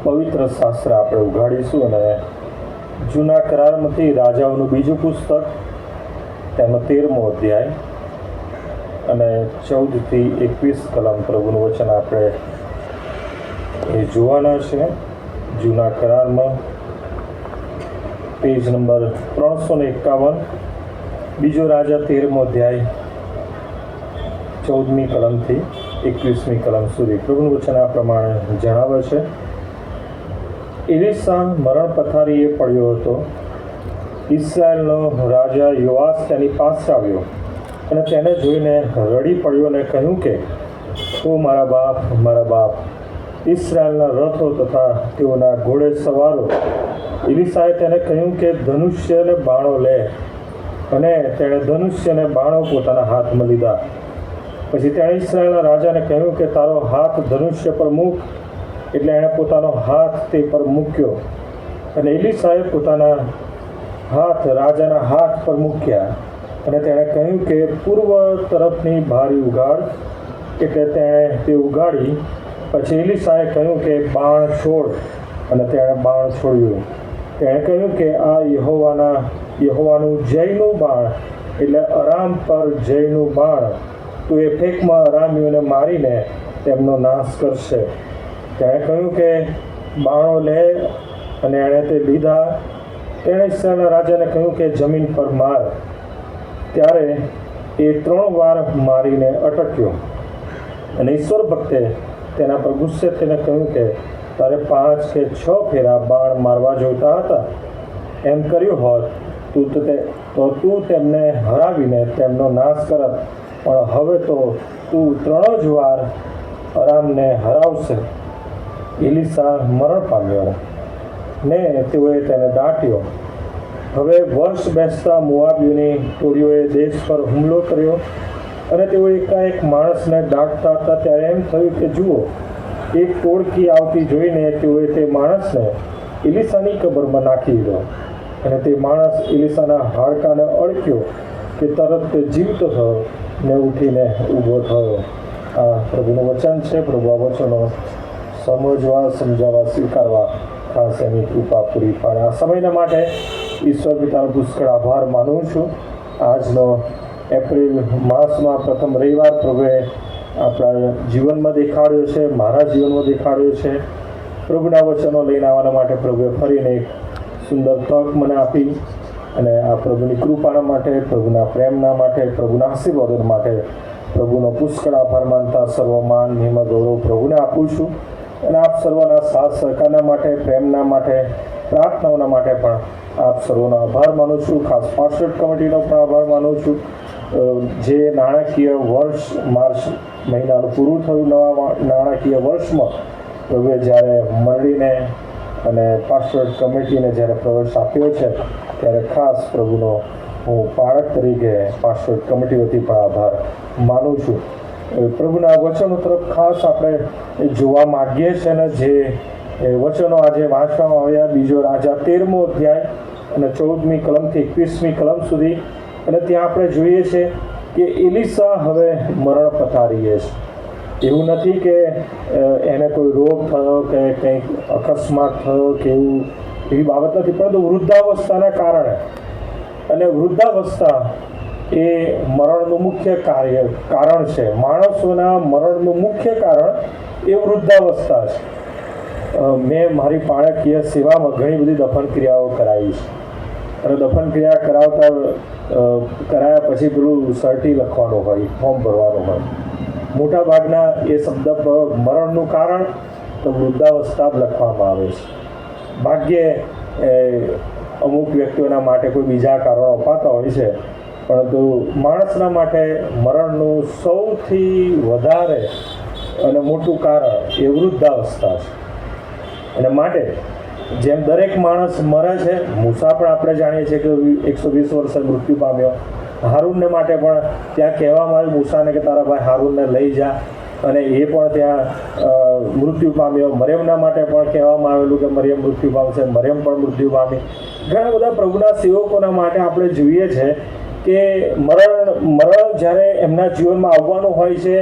પવિત્ર શાસ્ત્ર આપણે ઉઘાડીશું અને જૂના કરારમાંથી રાજાઓનું બીજું પુસ્તક તેનો 13મો અધ્યાય અને 14 થી 21 કલમ પ્રભુનું વચન આપણે એ જોવાના છે. જૂના કરારમાં પેજ નંબર 351, બીજો રાજા 13મો અધ્યાય 14મી કલમથી 21મી કલમ સુધી પ્રભુનું વચન આ પ્રમાણે જણાવે છે. એલીશા મરણ પથારીએ પડ્યો હતો. ઇસ્રાયેલનો રાજા યોઆસ તેની પાસે આવ્યો અને તેને જોઈને રડી પડ્યો અને કહ્યું કે, ઓ મારા બાપ, ઇસ્રાયેલના રથો તથા તેઓના ઘોડે સવારો. એલીશાએ તેને કહ્યું કે ધનુષ્ય અને બાણો લે, અને તેણે ધનુષ્ય અને બાણો પોતાના હાથમાં લીધા. પછી તેણે ઇસ્રાયેલના રાજાને કહ્યું કે તારો હાથ ધનુષ્ય પર મૂક. એટલે એણે પોતાનો હાથ તે પર મૂક્યો અને એલીશાએ પોતાના હાથ રાજાના હાથ પર મૂક્યા અને તેણે કહ્યું કે પૂર્વ તરફની બારી ઉગાડ. એટલે તેણે તે ઉગાડી. પછી એલીશાએ કહ્યું કે બાણ છોડ, અને તેણે બાણ છોડ્યું. તેણે કહ્યું કે આ યહોવાનું જયનું બાણ, એટલે અરામ પર જયનું બાણ. તું એ ફેંકમાં અરામીઓને મારીને તેમનો નાશ કરશે. તેણે કહ્યું કે બાણો લે, અને એણે તે લીધા. તેણે ઇસ્રાયેલના રાજાને કહ્યું કે જમીન પર માર. ત્યારે એ 3 વાર મારીને અટક્યો. અને ઈશ્વર ભક્તે તેના પર ગુસ્સે થઈને કહ્યું કે તારે 5 કે 6 ફેરા બાણ મારવા જોઈતા હતા. એમ કર્યું હોત તો તું તેમને હરાવીને તેમનો નાશ કરત. પણ હવે તો તું 3 જ વાર અરામને હરાવશે. એલીશા મરણ પામ્યો ને તેઓએ તેને દાટ્યો. હવે વર્ષ બેસતા મોઆબીઓની ટોળીઓએ દેશ પર હુમલો કર્યો અને તેઓ એકાએક માણસને દાટતા હતા. ત્યારે એમ થયું કે જુઓ, એક ટોળકી આવતી જોઈને તેઓએ તે માણસને એલીશાની કબરમાં નાખી દીધો. અને તે માણસ એલીશાના હાડકાને અડક્યો કે તરત તે જીવતો થયો ને ઉઠીને ઊભો થયો. આ પ્રભુનું વચન છે. પ્રભુ આ વચનો સમજવા, સમજાવવા, સ્વીકારવા ખાસ એની કૃપા પૂરી પાડે. આ સમયના માટે ઈશ્વર પિતાનો પુષ્કળ આભાર માનું છું. આજનો એપ્રિલ માસમાં પ્રથમ રવિવાર પ્રભુએ આપણા જીવનમાં દેખાડ્યો છે, મારા જીવનમાં દેખાડ્યો છે. પ્રભુના વચનો લઈને આવવાના માટે પ્રભુએ ફરીને એક સુંદર તક મને આપી. અને આ પ્રભુની કૃપાના માટે, પ્રભુના પ્રેમના માટે, પ્રભુના આશીર્વાદો માટે પ્રભુનો પુષ્કળ આભાર માનતા સર્વમાન, મહિમા, ગૌરવ પ્રભુને આપું છું. અને આપ સર્વના સાથ સહકારના માટે, પ્રેમના માટે, પ્રાર્થનાઓના માટે પણ આપ સર્વનો આભાર માનું છું. ખાસ પાસ્ટર કમિટીનો પણ આભાર માનું છું. જે નાણાકીય વર્ષ માર્ચ મહિનાનું પૂરું થયું, નવા નાણાકીય વર્ષમાં પ્રભુએ જ્યારે મંડળીને અને પાસ્ટર કમિટીને જ્યારે પ્રવેશ આપ્યો છે, ત્યારે ખાસ પ્રભુનો હું પાળક તરીકે પાસ્ટર કમિટી વતી પણ આભાર માનું છું. પ્રભુના વચનો તરફ ખાસ આપણે જોવા માગીએ છીએ. અને જે વચનો આજે વાંચવામાં આવ્યા, બીજો રાજા 13મો અધ્યાય અને 14મી કલમથી 21મી કલમ સુધી. અને ત્યાં આપણે જોઈએ છીએ કે એલીશા હવે મરણ પથારીએ છે. એવું નથી કે એને કોઈ રોગ થયો કે કંઈક અકસ્માત થયો કે એવી બાબત નથી, પરંતુ વૃદ્ધાવસ્થાના કારણે. અને વૃદ્ધાવસ્થા એ મરણનું મુખ્ય કારણ છે. માણસોના મરણનું મુખ્ય કારણ એ વૃદ્ધાવસ્થા છે. મેં મારી પાળકીય સેવામાં ઘણી બધી દફન ક્રિયાઓ કરાવી છે. અને દફન ક્રિયા કરાયા પછી પેલું સર્ટી લખવાનું હોય, ફોર્મ ભરવાનું હોય. મોટા ભાગના એ શબ્દ મરણનું કારણ તો વૃદ્ધાવસ્થા જ લખવામાં આવે છે. ભાગ્યે અમુક વ્યક્તિઓના માટે કોઈ બીજા કારણો અપાતા હોય છે, પરંતુ માણસના માટે મરણનું સૌથી વધારે અને મોટું કારણ એ વૃદ્ધાવસ્થા છે. અને માટે જેમ દરેક માણસ મરે છે, મૂસા પણ આપણે જાણીએ છીએ કે 120 વર્ષે મૃત્યુ પામ્યો. હારૂનને માટે પણ ત્યાં કહેવામાં આવ્યું મૂસાને કે તારા ભાઈ હારૂનને લઈ જા, અને એ પણ ત્યાં મૃત્યુ પામ્યો. મરિયમના માટે પણ કહેવામાં આવેલું કે મરિયમ મૃત્યુ પામશે, મરિયમ પણ મૃત્યુ પામી. ઘણા બધા પ્રભુના સેવકોના માટે આપણે જોઈએ છે કે મરણ જ્યારે એમના જીવનમાં આવવાનું હોય છે,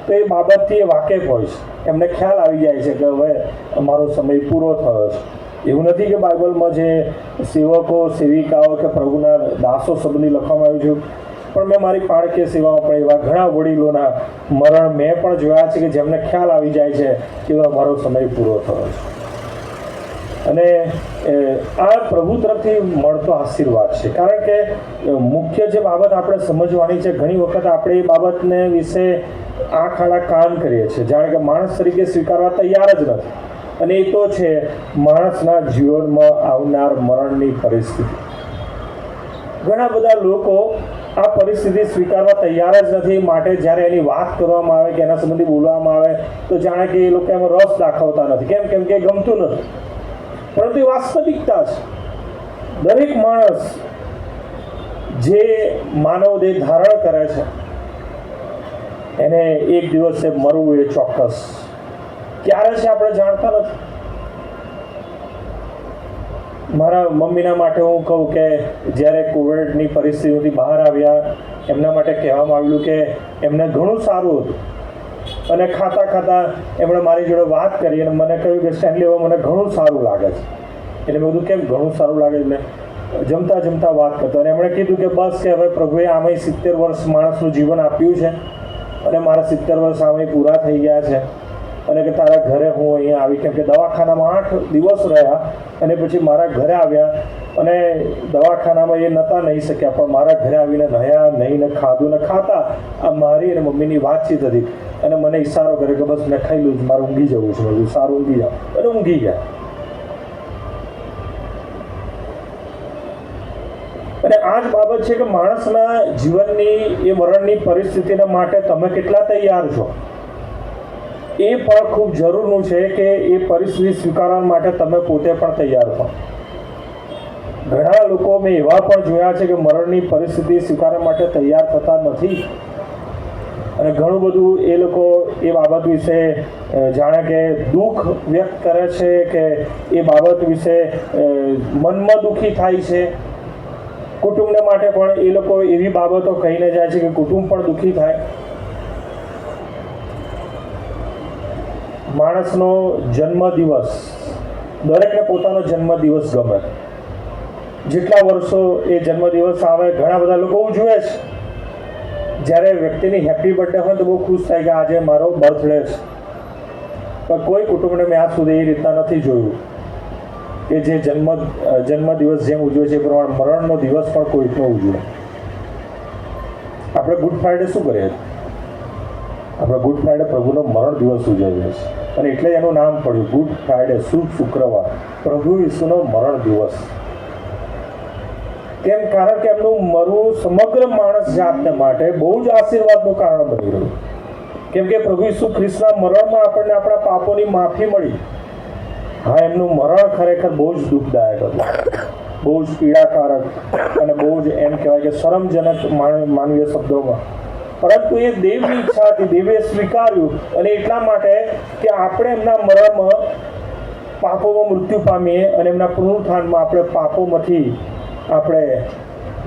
તો એ બાબતથી એ વાકેફ હોય છે, એમને ખ્યાલ આવી જાય છે કે હવે અમારો સમય પૂરો થયો છે. એવું નથી કે બાઇબલમાં જે સેવકો સેવિકાઓ કે પ્રભુના દાસો સંબંધી લખવામાં આવ્યું છે, પણ મેં મારી પાળકીય સેવામાં પણ એવા ઘણા વડીલોના મરણ મેં પણ જોયા છે કે જેમને ખ્યાલ આવી જાય છે કે હવે અમારો સમય પૂરો થયો છે. અને આ પ્રભુ તરફથી મળતો આશીર્વાદ છે. કારણ કે મુખ્ય જે બાબત આપણે સમજવાની છે, ઘણી વખત આપણે એ બાબતને વિશે આંખ આડા કાન કરીએ છીએ, જાણે કે માણસ તરીકે સ્વીકારવા તૈયાર જ નથી. અને એ તો છે માણસના જીવનમાં આવનાર મરણની પરિસ્થિતિ. ઘણા બધા લોકો આ પરિસ્થિતિ સ્વીકારવા તૈયાર જ નથી, માટે જ્યારે એની વાત કરવામાં આવે કે એના સંબંધી બોલવામાં આવે તો જાણે કે એ લોકો એમાં રસ દાખવતા નથી. કેમ કે ગમતું નથી. પરંતુ એ વાસ્તવિકતા છે. દરેક માણસ જે માનવ દેહ ધારણ કરે છે એને એક દિવસે મરવું એ ચોક્કસ. ક્યારે છે આપણે જાણતા નથી. મારા મમ્મીના માટે હું કહું કે જ્યારે કોવિડની પરિસ્થિતિથી બહાર આવ્યા, એમના માટે કહેવામાં આવ્યું કે એમને ઘણું સારું હતું. અને ખાતા ખાતા એમણે મારી જોડે વાત કરી અને મને કહ્યું કે સ્ટેનલી, હવે મને ઘણું સારું લાગે છે. એટલે મેં કીધું કેમ ઘણું સારું લાગે? એટલે જમતા જમતા વાત કરતો અને એમણે કીધું કે બસ કે હવે પ્રભુએ આમાં 70 વર્ષ માણસનું જીવન આપ્યું છે અને મારા 70 વર્ષ આમાં પૂરા થઈ ગયા છે. અને કે તારા ઘરે હું અહીંયા આવી, કેમ કે દવાખાનામાં 8 દિવસ રહ્યા અને પછી મારા ઘરે આવ્યા અને દવાખાનામાં એ નહોતા નહીં શક્યા, પણ મારા ઘરે આવીને નહ્યા નહીં ને ખાધું ને ખાતા આ મારી અને મમ્મીની વાતચીત હતી. અને મને ઈશારો કર્યો કે બસ મેં ખાઈ લીધું, મારે ઊંઘી જવું છે. બધું સારું, ઊંઘી જાઓ. અને ઊંઘી ગયા. અને આ જ બાબત છે કે માણસના જીવનની એ મરણની પરિસ્થિતિના માટે તમે કેટલા તૈયાર છો એ પણ ખૂબ જરૂરનું છે કે એ પરિસ્થિતિ સ્વીકારવા માટે તમે પોતે પણ તૈયાર છો. ઘણા લોકો મેં એવા પણ જોયા છે કે મરણની પરિસ્થિતિ સ્વીકારવા માટે તૈયાર થતા નથી. અને ઘણું બધું એ લોકો એ બાબત વિશે જાણે કે દુઃખ વ્યક્ત કરે છે કે એ બાબત વિશે મનમાં દુઃખી થાય છે. કુટુંબને માટે પણ એ લોકો એવી બાબતો કહીને જાય છે કે કુટુંબ પણ દુઃખી થાય. માણસનો જન્મદિવસ, દરેકને પોતાનો જન્મદિવસ ગમે. જેટલા વર્ષો એ જન્મદિવસ આવે ઘણા બધા લોકો ઉજવે છે. જ્યારે વ્યક્તિની હેપી બર્થડે હોય તો બહુ ખુશ થાય કે આજે મારો બર્થડે છે. પણ કોઈ કુટુંબને મેં આજ સુધી એ રીતના નથી જોયું કે જે જન્મદિવસ જેમ ઉજવે છે એ પ્રમાણે મરણનો દિવસ પણ કોઈનો ઉજવે. આપણે ગુડ ફ્રાઈડે શું કરીએ? આપણે ગુડ ફ્રાઈડે પ્રભુનો મરણ દિવસ ઉજવીએ છીએ અને એટલે એનું નામ પડ્યું ગુડ ફ્રાઈડે, શુભ શુક્રવાર, પ્રભુ ઈસુનો મરણ દિવસ. કેમ? કારણ કે એમનું મરવું સમગ્ર માણસ જાતને માટે બહુ જ આશીર્વાદનું કારણ બની રહ્યું. કેમ કે પ્રભુ ઈસુ ખ્રિસ્તના મરણમાં આપણને આપણા પાપોની માફી મળી. હા, એમનું મરણ ખરેખર બહુ જ દુઃખદાયક હતું, બહુ જ પીડાકારક અને બહુ જ એમ કહેવાય કે શરમજનક માનવીય શબ્દોમાં. પરંતુ એ દેવની ઈચ્છા હતી, દેવે સ્વીકાર્યું. અને એટલા માટે કે આપણે એમના મરણમાં પાપોમાં મૃત્યુ પામીએ અને એમના પુનરુત્થાનમાં આપણે પાપોમાંથી આપણે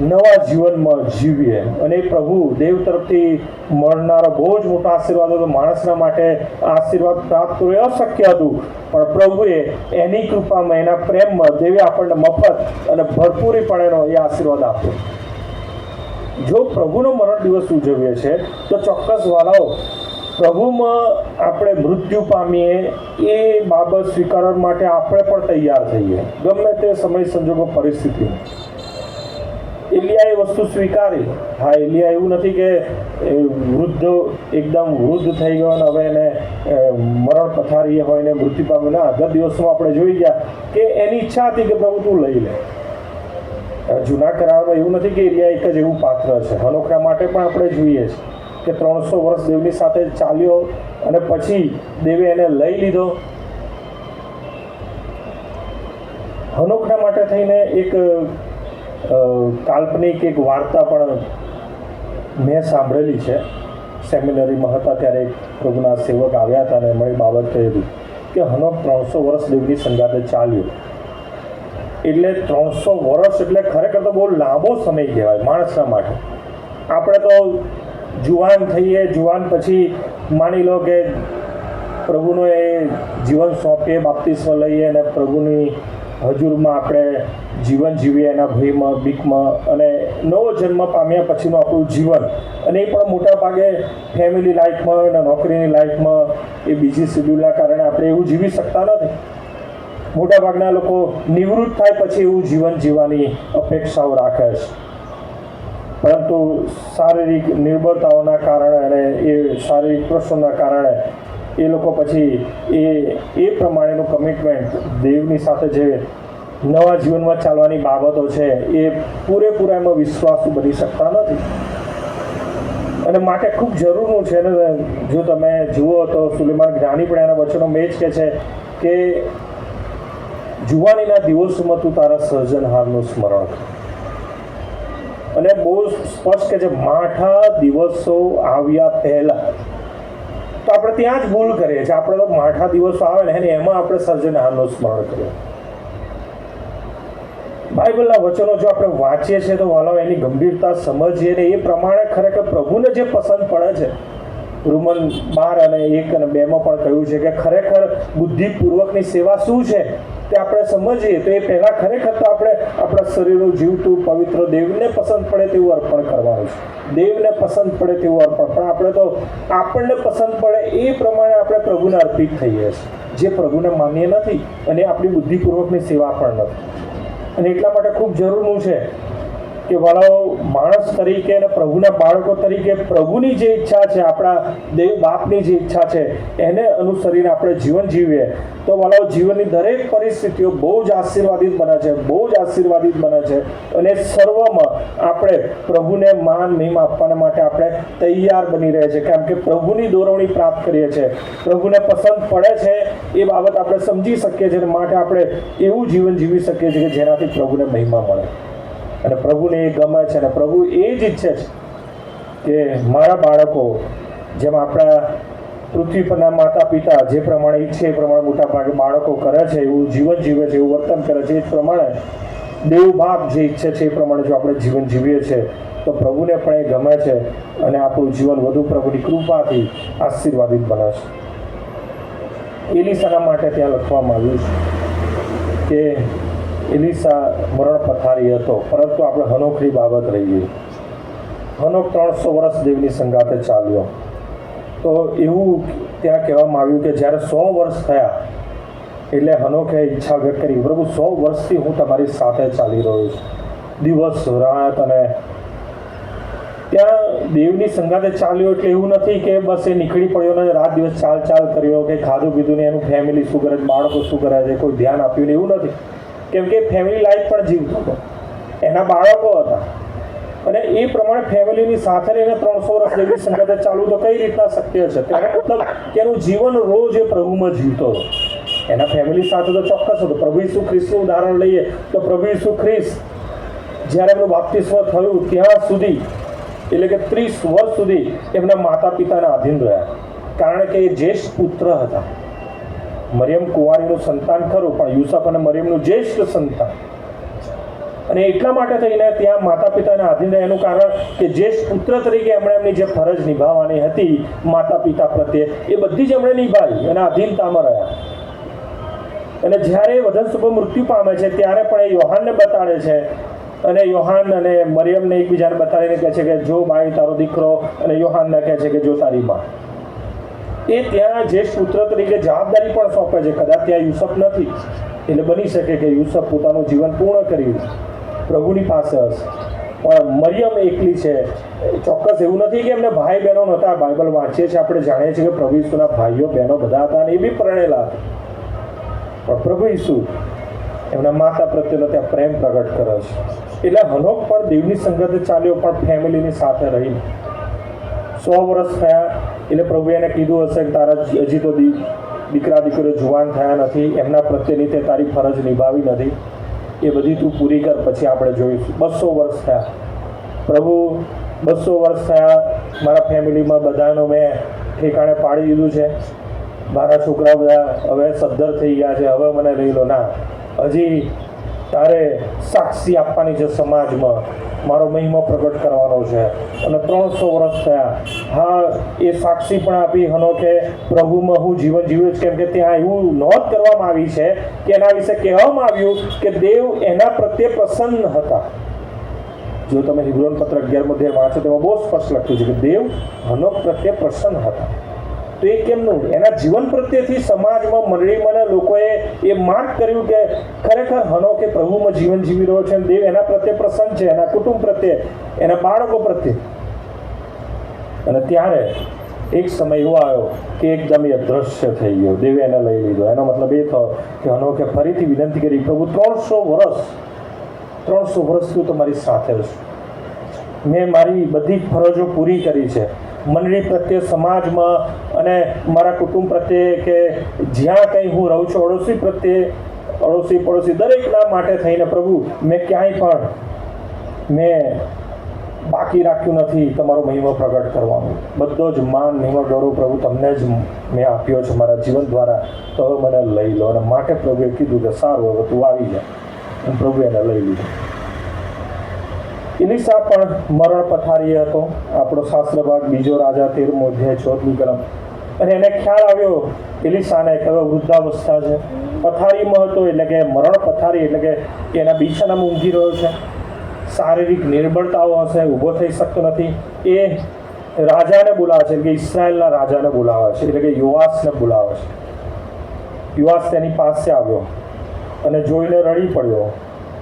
નવા જીવનમાં જીવીએ. અને એ પ્રભુ દેવ તરફથી મળનારો બહુ જ મોટો આશીર્વાદ હતો. માણસના માટે આશીર્વાદ પ્રાપ્ત કરવું એ અશક્ય હતું, પણ પ્રભુએ એની કૃપામાં, એના પ્રેમમાં દેવે આપણને મફત અને ભરપૂરીપણેનો એ આશીર્વાદ આપ્યો. જો પ્રભુનો મરણ દિવસ ઉજવીએ છીએ તો ચોક્કસ વાલાઓ પ્રભુમાં આપણે મૃત્યુ પામીએ એ બાબત સ્વીકારવા માટે આપણે પણ તૈયાર થઈએ, ગમે તે સમય સંજોગો પરિસ્થિતિમાં. એલિયાએ વસ્તુ સ્વીકારી. હા, એલિયા એવું નથી કે એકદમ વૃદ્ધ થઈ ગયો અને હવે એને મરણ પથારીએ હોય ને મૃત્યુ પામ્યો. ના, આગળ દિવસમાં આપણે જોઈ ગયા કે એની ઈચ્છા હતી કે પ્રભુ તું લઈ લે. જૂના કરારમાં એવું નથી કે એલિયા એક જ એવું પાત્ર છે. હનોખના માટે પણ આપણે જોઈએ છીએ કે 300 વર્ષ દેવની સાથે ચાલ્યો અને પછી દેવે એને લઈ લીધો. હનોખના માટે થઈને એક કાલ્પનિક એક વાર્તા પણ મેં સાંભળેલી છે. સેમિનરીમાં હતા ત્યારે એક પ્રભુના સેવક આવ્યા હતા અને એમણે બાબત કહી હતી કે હનોખ 300 વર્ષ દેવની સંગાતે ચાલ્યો. એટલે 300 વર્ષ એટલે ખરેખર તો બહુ લાંબો સમય કહેવાય માણસના માટે. આપણે તો જુવાન થઈએ, જુવાન પછી માની લો કે પ્રભુનો એ જીવન સોંપીએ, બાપ્તિસ્મ લઈએ અને પ્રભુની હજુરમાં આપણે જીવન જીવીએ એના ભયમાં, બીકમાં, અને નવો જન્મ પામ્યા પછીનું આપણું જીવન, અને એ પણ મોટા ભાગે ફેમિલી લાઈફમાં અને નોકરીની લાઈફમાં એ બીજી શેડ્યુલના કારણે આપણે એવું જીવી શકતા નથી. મોટાભાગના લોકો નિવૃત્ત થાય પછી એવું જીવન જીવવાની અપેક્ષાઓ રાખે છે, પરંતુ શારીરિક નિર્બળતાઓના કારણે અને એ શારીરિક પ્રશ્નોના કારણે એ લોકો પછી એ પ્રમાણેનું કમિટમેન્ટ દેવની સાથે જે નવા જીવનમાં ચાલવાની બાબતો છે એ પૂરેપૂરા એમાં વિશ્વાસુ બની શકતા નથી. અને માટે ખૂબ જરૂરનું છે ને. જો તમે જુઓ તો સુલેમાન જ્ઞાની પણ એના વચનોમાં એ જ કહે છે કે જુવાનીના દિવસોમાં તું તારા સર્જનહારનું સ્મરણ કર. અને બહુ સ્પષ્ટ કે જે માઠા દિવસો આવ્યા પહેલા, તો આપણે ત્યાં જ ભૂલ કરીએ છીએ. આપણે તો માઠા દિવસો આવે ને એમાં આપણે સર્જનહારનું સ્મરણ કરીએ. બાઇબલના વચનો જો આપણે વાંચીએ છીએ તો વાલો એની ગંભીરતા સમજીએ ને એ પ્રમાણે ખરેખર પ્રભુને જે પસંદ પડે છે, રોમન 12 અને 1 અને 2 માં પણ કહ્યું છે કે ખરેખર બુદ્ધિપૂર્વકની સેવા શું છે તે આપણે સમજીએ તો એ પહેલાં ખરેખર તો આપણે આપણા શરીરનું જીવતું પવિત્ર દેવને પસંદ પડે તેવું અર્પણ કરવાનું છે. દેવને પસંદ પડે તેવું અર્પણ, પણ આપણે તો આપણને પસંદ પડે એ પ્રમાણે આપણે પ્રભુને અર્પિત થઈએ છીએ, જે પ્રભુને માન્ય નથી અને આપણી બુદ્ધિપૂર્વકની સેવા પણ નથી. અને એટલા માટે ખૂબ જરૂરનું છે કે વાળાઓ માણસ તરીકે અને પ્રભુના બાળકો તરીકે પ્રભુની જે ઈચ્છા છે, આપણા દેવ બાપની જે ઈચ્છા છે એને અનુસરીને આપણે જીવન જીવીએ તો વાળાઓ જીવનની દરેક પરિસ્થિતિઓ બહુ જ આશીર્વાદિત બને છે, બહુ જ આશીર્વાદિત બને છે. અને સર્વમાં આપણે પ્રભુને માન મહિમા આપવાના માટે આપણે તૈયાર બની રહે છે, કારણ કે પ્રભુની દોરવણી પ્રાપ્ત કરીએ છીએ, પ્રભુને પસંદ પડે છે એ બાબત આપણે સમજી શકીએ છીએ. માટે આપણે એવું જીવન જીવી શકીએ છીએ કે જેનાથી પ્રભુને મહિમા મળે અને પ્રભુને એ ગમે છે. અને પ્રભુ એ જ ઈચ્છે છે કે મારા બાળકો, જેમ આપણા પૃથ્વી પરના માતા પિતા જે પ્રમાણે ઈચ્છે એ પ્રમાણે મોટા ભાગે બાળકો કરે છે, એવું જીવન જીવે છે, એવું વર્તન કરે છે, એ જ પ્રમાણે દેવ બાપ જે ઈચ્છે છે એ પ્રમાણે જો આપણે જીવન જીવીએ છીએ તો પ્રભુને પણ એ ગમે છે અને આપણું જીવન વધુ પ્રભુની કૃપાથી આશીર્વાદિત બને છે. એલિસાના માટે ત્યાં લખવામાં આવ્યું છે કે એલિસા મરણ પથારી હતો, પરંતુ આપણે હનોખની બાબત રહી ગઈ. હનોખ 300 વર્ષ દેવની સંગાતે ચાલ્યો. તો એવું ત્યાં કહેવામાં આવ્યું કે જ્યારે 100 વર્ષ થયા એટલે હનોખે ઈચ્છા વ્યક્ત કરી, પ્રભુ 100 વર્ષથી હું તમારી સાથે ચાલી રહ્યો છું, દિવસ રાત. અને ત્યાં દેવની સંગાતે ચાલ્યો એટલે એવું નથી કે બસ એ નીકળી પડ્યો ને રાત દિવસ ચાલ કર્યો, કે ખાધું પીધું ને એનું ફેમિલી શું કરે છે, બાળકો શું કરે છે, કોઈ ધ્યાન આપ્યું ને, એવું નથી. કેમ કે ફેમિલી લાઈફ પણ જીવતો હતો, એના બાળકો હતા, અને એ પ્રમાણે ફેમિલીની સાથે રહીને 300 વર્ષ દેવની સંગાતે ચાલવું તો કઈ રીતના શક્ય છે? તેનો મતલબ કે એનું જીવન રોજ એ પ્રભુમાં જીવતો હતો. એના ફેમિલી સાથે તો ચોક્કસ હતો. પ્રભુ ઈસુ ખ્રિસ્તનું ઉદાહરણ લઈએ તો પ્રભુ ઈસુ ખ્રિસ્ત જ્યારે એમનું બાપ્તિસ્મ થયું ત્યાં સુધી, એટલે કે 30 વર્ષ સુધી એમના માતા પિતાના આધીન રહ્યા, કારણ કે એ જ્યેષ્ઠ પુત્ર હતા. મરિયમ કુંવારીનું સંતાન ખરું, પણ યુસુફ અને મરિયમનું જ્યેષ્ઠ સંતાન, અને એટલા માટે થઈને ત્યાં માતા પિતાના આધીન રહ્યા. એનું કારણ કે જ્યેષ્ઠ પુત્ર તરીકે એમણે એમની જે ફરજ નિભાવવાની હતી માતા પિતા પ્રત્યે, એ બધી જ એમણે નિભાવી અને આધીનતામાં રહ્યા. અને જ્યારે વધનસુભ મૃત્યુ પામે છે ત્યારે પણ એ યોહાનને બતાડે છે, અને યોહાન અને મરિયમને એકબીજાને બતાવીને કહે છે કે જો બાઈ તારો દીકરો, અને યોહાનને કહે છે કે જો તારી બા. એ ત્યાં જ્યેષ્ઠ પુત્ર તરીકે જવાબદારી પણ સોંપે છે. કદાચ ત્યાં યુસુફ નથી, એટલે બની શકે કે યુસુફ પોતાનું જીવન પૂર્ણ કર્યું પ્રભુની પાસે હશે, પણ મરિયમ એકલી છે. ચોક્કસ એવું નથી કે એમને ભાઈ બહેનો નહોતા. બાઇબલ વાંચીએ છીએ, આપણે જાણીએ છીએ કે પ્રભુ ઈસુના ભાઈઓ બહેનો બધા હતા અને એ બી પરણેલા હતા. પણ પ્રભુ ઈસુ એમના માતા પ્રત્યેનો ત્યાં પ્રેમ પ્રગટ કરે છે. એટલે હનોખ પણ દેવની સંગતે ચાલ્યો, પણ ફેમિલીની સાથે રહીને 100 વર્ષ થયા એટલે પ્રભુ એને કીધું હશે કે તારા હજી તો દીકરા દીકરીઓ જુવાન થયા નથી, એમના પ્રત્યેની તે તારી ફરજ નિભાવી નથી, એ બધી તું પૂરી કર, પછી આપણે જોઈશું. 200 વર્ષ થયા પ્રભુ, 200 વર્ષ થયા, મારા ફેમિલીમાં બધાનો મેં ઠેકાણે પાડી દીધું છે, મારા છોકરા બધા હવે સદ્ધર થઈ ગયા છે, હવે મને લઈ લો. ના, હજી તારે સાક્ષી આપવાની છે સમાજમાં, મારો મહિમા પ્રગટ કરવાનો છે. અને 300 વર્ષ થયા. હા, એ સાક્ષી પણ આપી હનોકે પ્રભુમાં હું જીવન જીવ્યું છે, કેમ કે ત્યાં એવું નોંધ કરવામાં આવી છે કે એના વિશે કહેવામાં આવ્યું કે દેવ એના પ્રત્યે પ્રસન્ન હતા. જો તમે હિબ્રોન પત્ર 11 અધ્યાય વાંચો તેમાં બહુ સ્પષ્ટ લખ્યું છે કે દેવ હનોક પ્રત્યે પ્રસન્ન હતા. તો એ કેમનું? એના જીવન પ્રત્યેથી સમાજમાં, મંડળીમાં લોકોએ એ માર્ક કર્યું કે ખરેખર હનોકે પ્રભુમાં જીવન જીવી રહ્યો છે, દેવ એના પ્રત્યે પ્રસન્ન છે, એના કુટુંબ પ્રત્યે, એના બાળકો પ્રત્યે. અને ત્યારે એક સમય એવો આવ્યો કે એકદમ એ અદ્રશ્ય થઈ ગયો, દેવે એને લઈ લીધો. એનો મતલબ એ થયો કે હનોકે ફરીથી વિનંતી કરી, પ્રભુ 300 વર્ષ તું તમારી સાથે છું, મેં મારી બધી જ ફરજો પૂરી કરી છે, મંડળી પ્રત્યે, સમાજમાં અને મારા કુટુંબ પ્રત્યે, કે જ્યાં કંઈ હું રહું છું, અડોશી પ્રત્યે, અડોશી પડોશી દરેકના માટે થઈને પ્રભુ મેં ક્યાંય પણ મેં બાકી રાખ્યું નથી તમારો મહિમા પ્રગટ કરવાનો. બધો જ માન, મહિમા, ગૌરવ પ્રભુ તમને જ મેં આપ્યો છે મારા જીવન દ્વારા, તો હવે મને લઈ લો. અને માટે પ્રભુએ કીધું કે સારું, હવે તું આવી જા. અને પ્રભુ એને લઈ લીધું. એલીશા પણ મરણ પથારીએ હતો. આપણો શાસ્ત્ર ભાગ 2 રાજા 13 અધ્યાય 14 કલમ. અને એને ખ્યાલ આવ્યો એલીશાને કે હવે વૃદ્ધાવસ્થા છે, પથારીમાં હતો, એટલે કે મરણ પથારી, એટલે કે એના બિછાનામાં ઊંઘી રહ્યો છે, શારીરિક નિર્બળતાઓ હશે, ઊભો થઈ શકતો નથી. એ રાજાને બોલાવે છે, એટલે કે ઇઝરાયલના રાજાને બોલાવે છે, એટલે કે યોઆસને બોલાવે છે. યોઆસ તેની પાસે આવ્યો અને જોઈને રડી પડ્યો.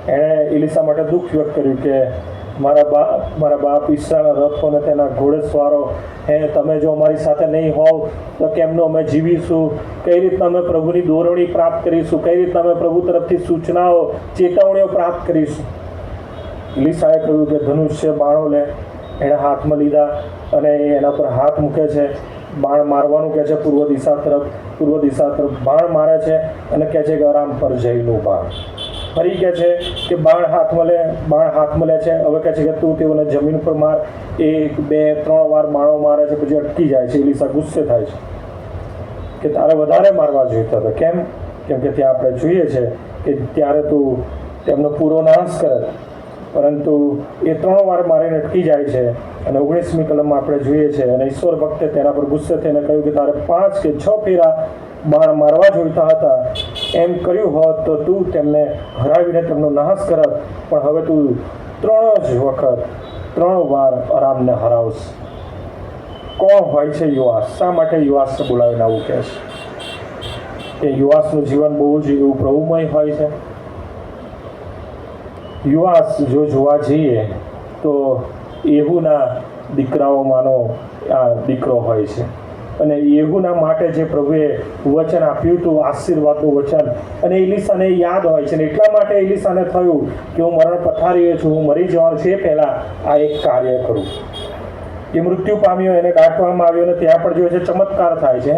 એણે એલીશા માટે દુઃખ વ્યક્ત કર્યું કે મારા બાપ ઈસરાયલના રથો અને તેના ઘોડેસવારો, તમે જો અમારી સાથે નહીં હોવ તો કેમનું અમે જીવીશું? કઈ રીતના અમે પ્રભુની દોરવણી પ્રાપ્ત કરીશું? કઈ રીતના અમે પ્રભુ તરફથી સૂચનાઓ, ચેતવણીઓ પ્રાપ્ત કરીશું? એલીશાએ કહ્યું કે ધનુષ્ય, બાણો લે. એણે હાથમાં લીધા અને એના પર હાથ મૂકે છે, બાણ મારવાનું કહે છે, પૂર્વ દિશા તરફ બાણ મારે છે અને કહે છે કે અરામ પર જઈનું બાણ. ફરી કહે છે કે બાણ હાથમાં લે છે. હવે કહે છે કે તું તેઓને જમીન પર માર. 1, 2, 3 વાર બાણો મારે છે, પછી અટકી જાય છે. એલીશા ગુસ્સે થાય છે કે તારે વધારે મારવા જોઈતા હતા. કેમ? કેમ કે ત્યાં આપણે જોઈએ છે કે ત્યારે તું તેમનો પૂરો નાશ કરે, પરંતુ એ 3 વાર મારીને અટકી જાય છે. અને 19મી કલમમાં આપણે જોઈએ છે, અને ઈશ્વર ભક્તે તેના પર ગુસ્સે થઈને કહ્યું કે તારે 5 કે 6 ફેરા બાણ મારવા જોઈતા હતા. એમ કર્યું હોત તો તું તેમને હરાવીને તેમનો નાશ કરત, પણ હવે તું 3 વાર અરામને હરાવશ. કોણ હોય છે યુવાસ? શા માટે યુવાસને બોલાવીને આવું કહે છે? કે યુવાસનું જીવન બહુ જ એવું પ્રભુમય હોય છે. યુવાસ જો જોવા જઈએ તો યેહૂના દીકરાઓમાંનો આ દીકરો હોય છે. અને યેહૂના માટે જે પ્રભુએ વચન આપ્યું હતું, આશીર્વાદનું વચન, અને એલીશાને યાદ હોય છે. અને એટલા માટે એલીશાને થયું કે હું મરણ પથારીએ છું, હું મરી જવાનું છે, એ પહેલાં આ એક કાર્ય કરું. એ મૃત્યુ પામ્યો, એને દાટવામાં આવ્યો, અને ત્યાં પણ જોઈએ છે ચમત્કાર થાય છે.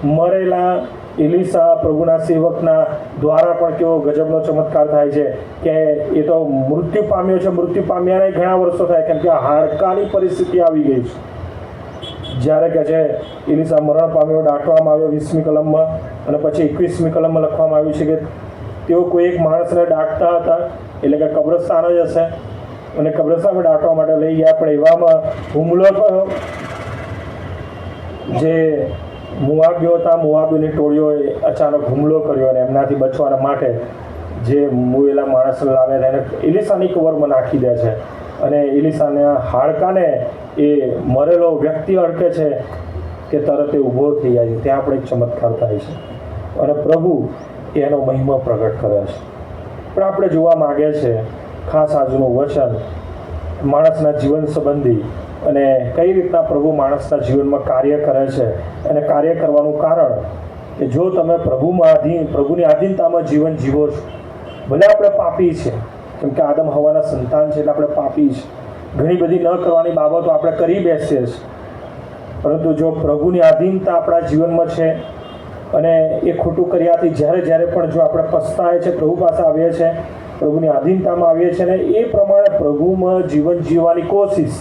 મરેલા એલીશા પ્રભુના સેવકના દ્વારા પણ કેવો ગજબનો ચમત્કાર થાય છે કે એ તો મૃત્યુ પામ્યો છે, મૃત્યુ પામ્યાને ઘણા વર્ષો થાય, કેમ કે હાડકાની પરિસ્થિતિ આવી ગઈ છે. જ્યારે કે છે એલીશા મરણ પામ્યો, દાટવામાં આવ્યો 20મી કલમમાં, અને પછી 21મી કલમમાં લખવામાં આવ્યું છે કે તેઓ કોઈ એક માણસને દાટતા હતા, એટલે કે કબ્રસ્તાન જ હશે, અને કબ્રસ્તાનમાં દાટવા માટે લઈ ગયા, પણ એવામાં હુમલો થયો. જે મુઆબીઓ હતા, મુઆબીની ટોળીઓએ અચાનક હુમલો કર્યો, અને એમનાથી બચવાના માટે જે મુએલા માણસને લાવે એને એલીશાની કબરમાં નાખી દે છે. અને એલીશાના હાડકાને એ મરેલો વ્યક્તિ અડકે છે કે તરત એ ઊભો થઈ જાય છે. ત્યાં પણ એક ચમત્કાર થાય છે, અને પ્રભુ એનો મહિમા પ્રગટ કરે છે. પણ આપણે જોવા માગે છે ખાસ આજનું વચન માણસના જીવન સંબંધી, અને કઈ રીતના પ્રભુ માણસના જીવનમાં કાર્ય કરે છે. અને કાર્ય કરવાનું કારણ કે જો તમે પ્રભુની આધીનતામાં જીવન જીવો છો, ભલે આપણે પાપી છે, કેમ કે આદમ હવાના સંતાન છે, એટલે આપણે પાપી છે, ઘણી બધી ન કરવાની બાબતો આપણે કરી બેસીએ છીએ, પરંતુ જો પ્રભુની આધીનતા આપણા જીવનમાં છે, અને એ ખોટું કર્યાથી જ્યારે પણ જો આપણે પસ્તાય છે, પ્રભુ પાસે આવીએ છીએ, પ્રભુની આધીનતામાં આવીએ છીએ, ને એ પ્રમાણે પ્રભુમાં જીવન જીવવાની કોશિશ,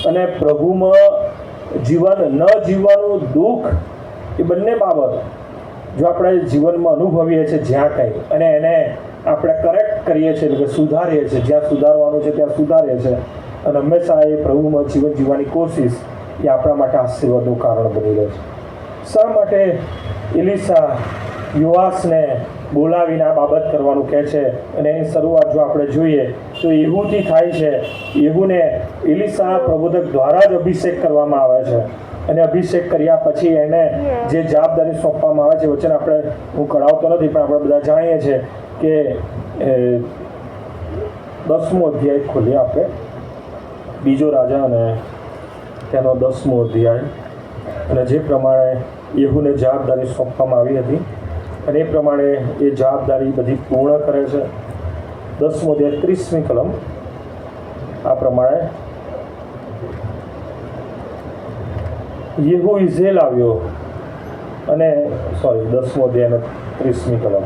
અને પ્રભુમાં જીવન ન જીવવાનું દુઃખ, એ બંને બાબત જો આપણે જીવનમાં અનુભવીએ છીએ જ્યાં કંઈ, અને એને આપણે કરેક્ટ કરીએ છીએ, એટલે કે સુધારીએ છીએ, જ્યાં સુધારવાનું છે ત્યાં સુધારીએ છીએ, અને હંમેશા એ પ્રભુમાં જીવન જીવવાની કોશિશ એ આપણા માટે આશીર્વાદનું કારણ બની રહે છે. શા માટે એલીશા યુવાસને બોલાવીને આ બાબત કરવાનું કહે છે? અને એની શરૂઆત જો આપણે જોઈએ તો યેહૂથી થાય છે. યેહૂને એલીશા પ્રબોધક દ્વારા જ અભિષેક કરવામાં આવે છે, અને અભિષેક કર્યા પછી એને જે જવાબદારી સોંપવામાં આવે છે, વચન આપણે હું કઢાવતો નથી, પણ આપણે બધા જાણીએ છીએ કે 10મો અધ્યાય ખોલીએ આપણે, બીજો રાજા અને તેનો 10મો અધ્યાય, અને જે પ્રમાણે યેહૂને જવાબદારી સોંપવામાં આવી હતી અને એ પ્રમાણે એ જવાબદારી બધી પૂર્ણ કરે છે. 10મો અધ્યાય 30મી કલમ આ પ્રમાણે, યેહૂ ઇઝરાયેલ આવ્યો અને 10મો અધ્યાય 30મી કલમ,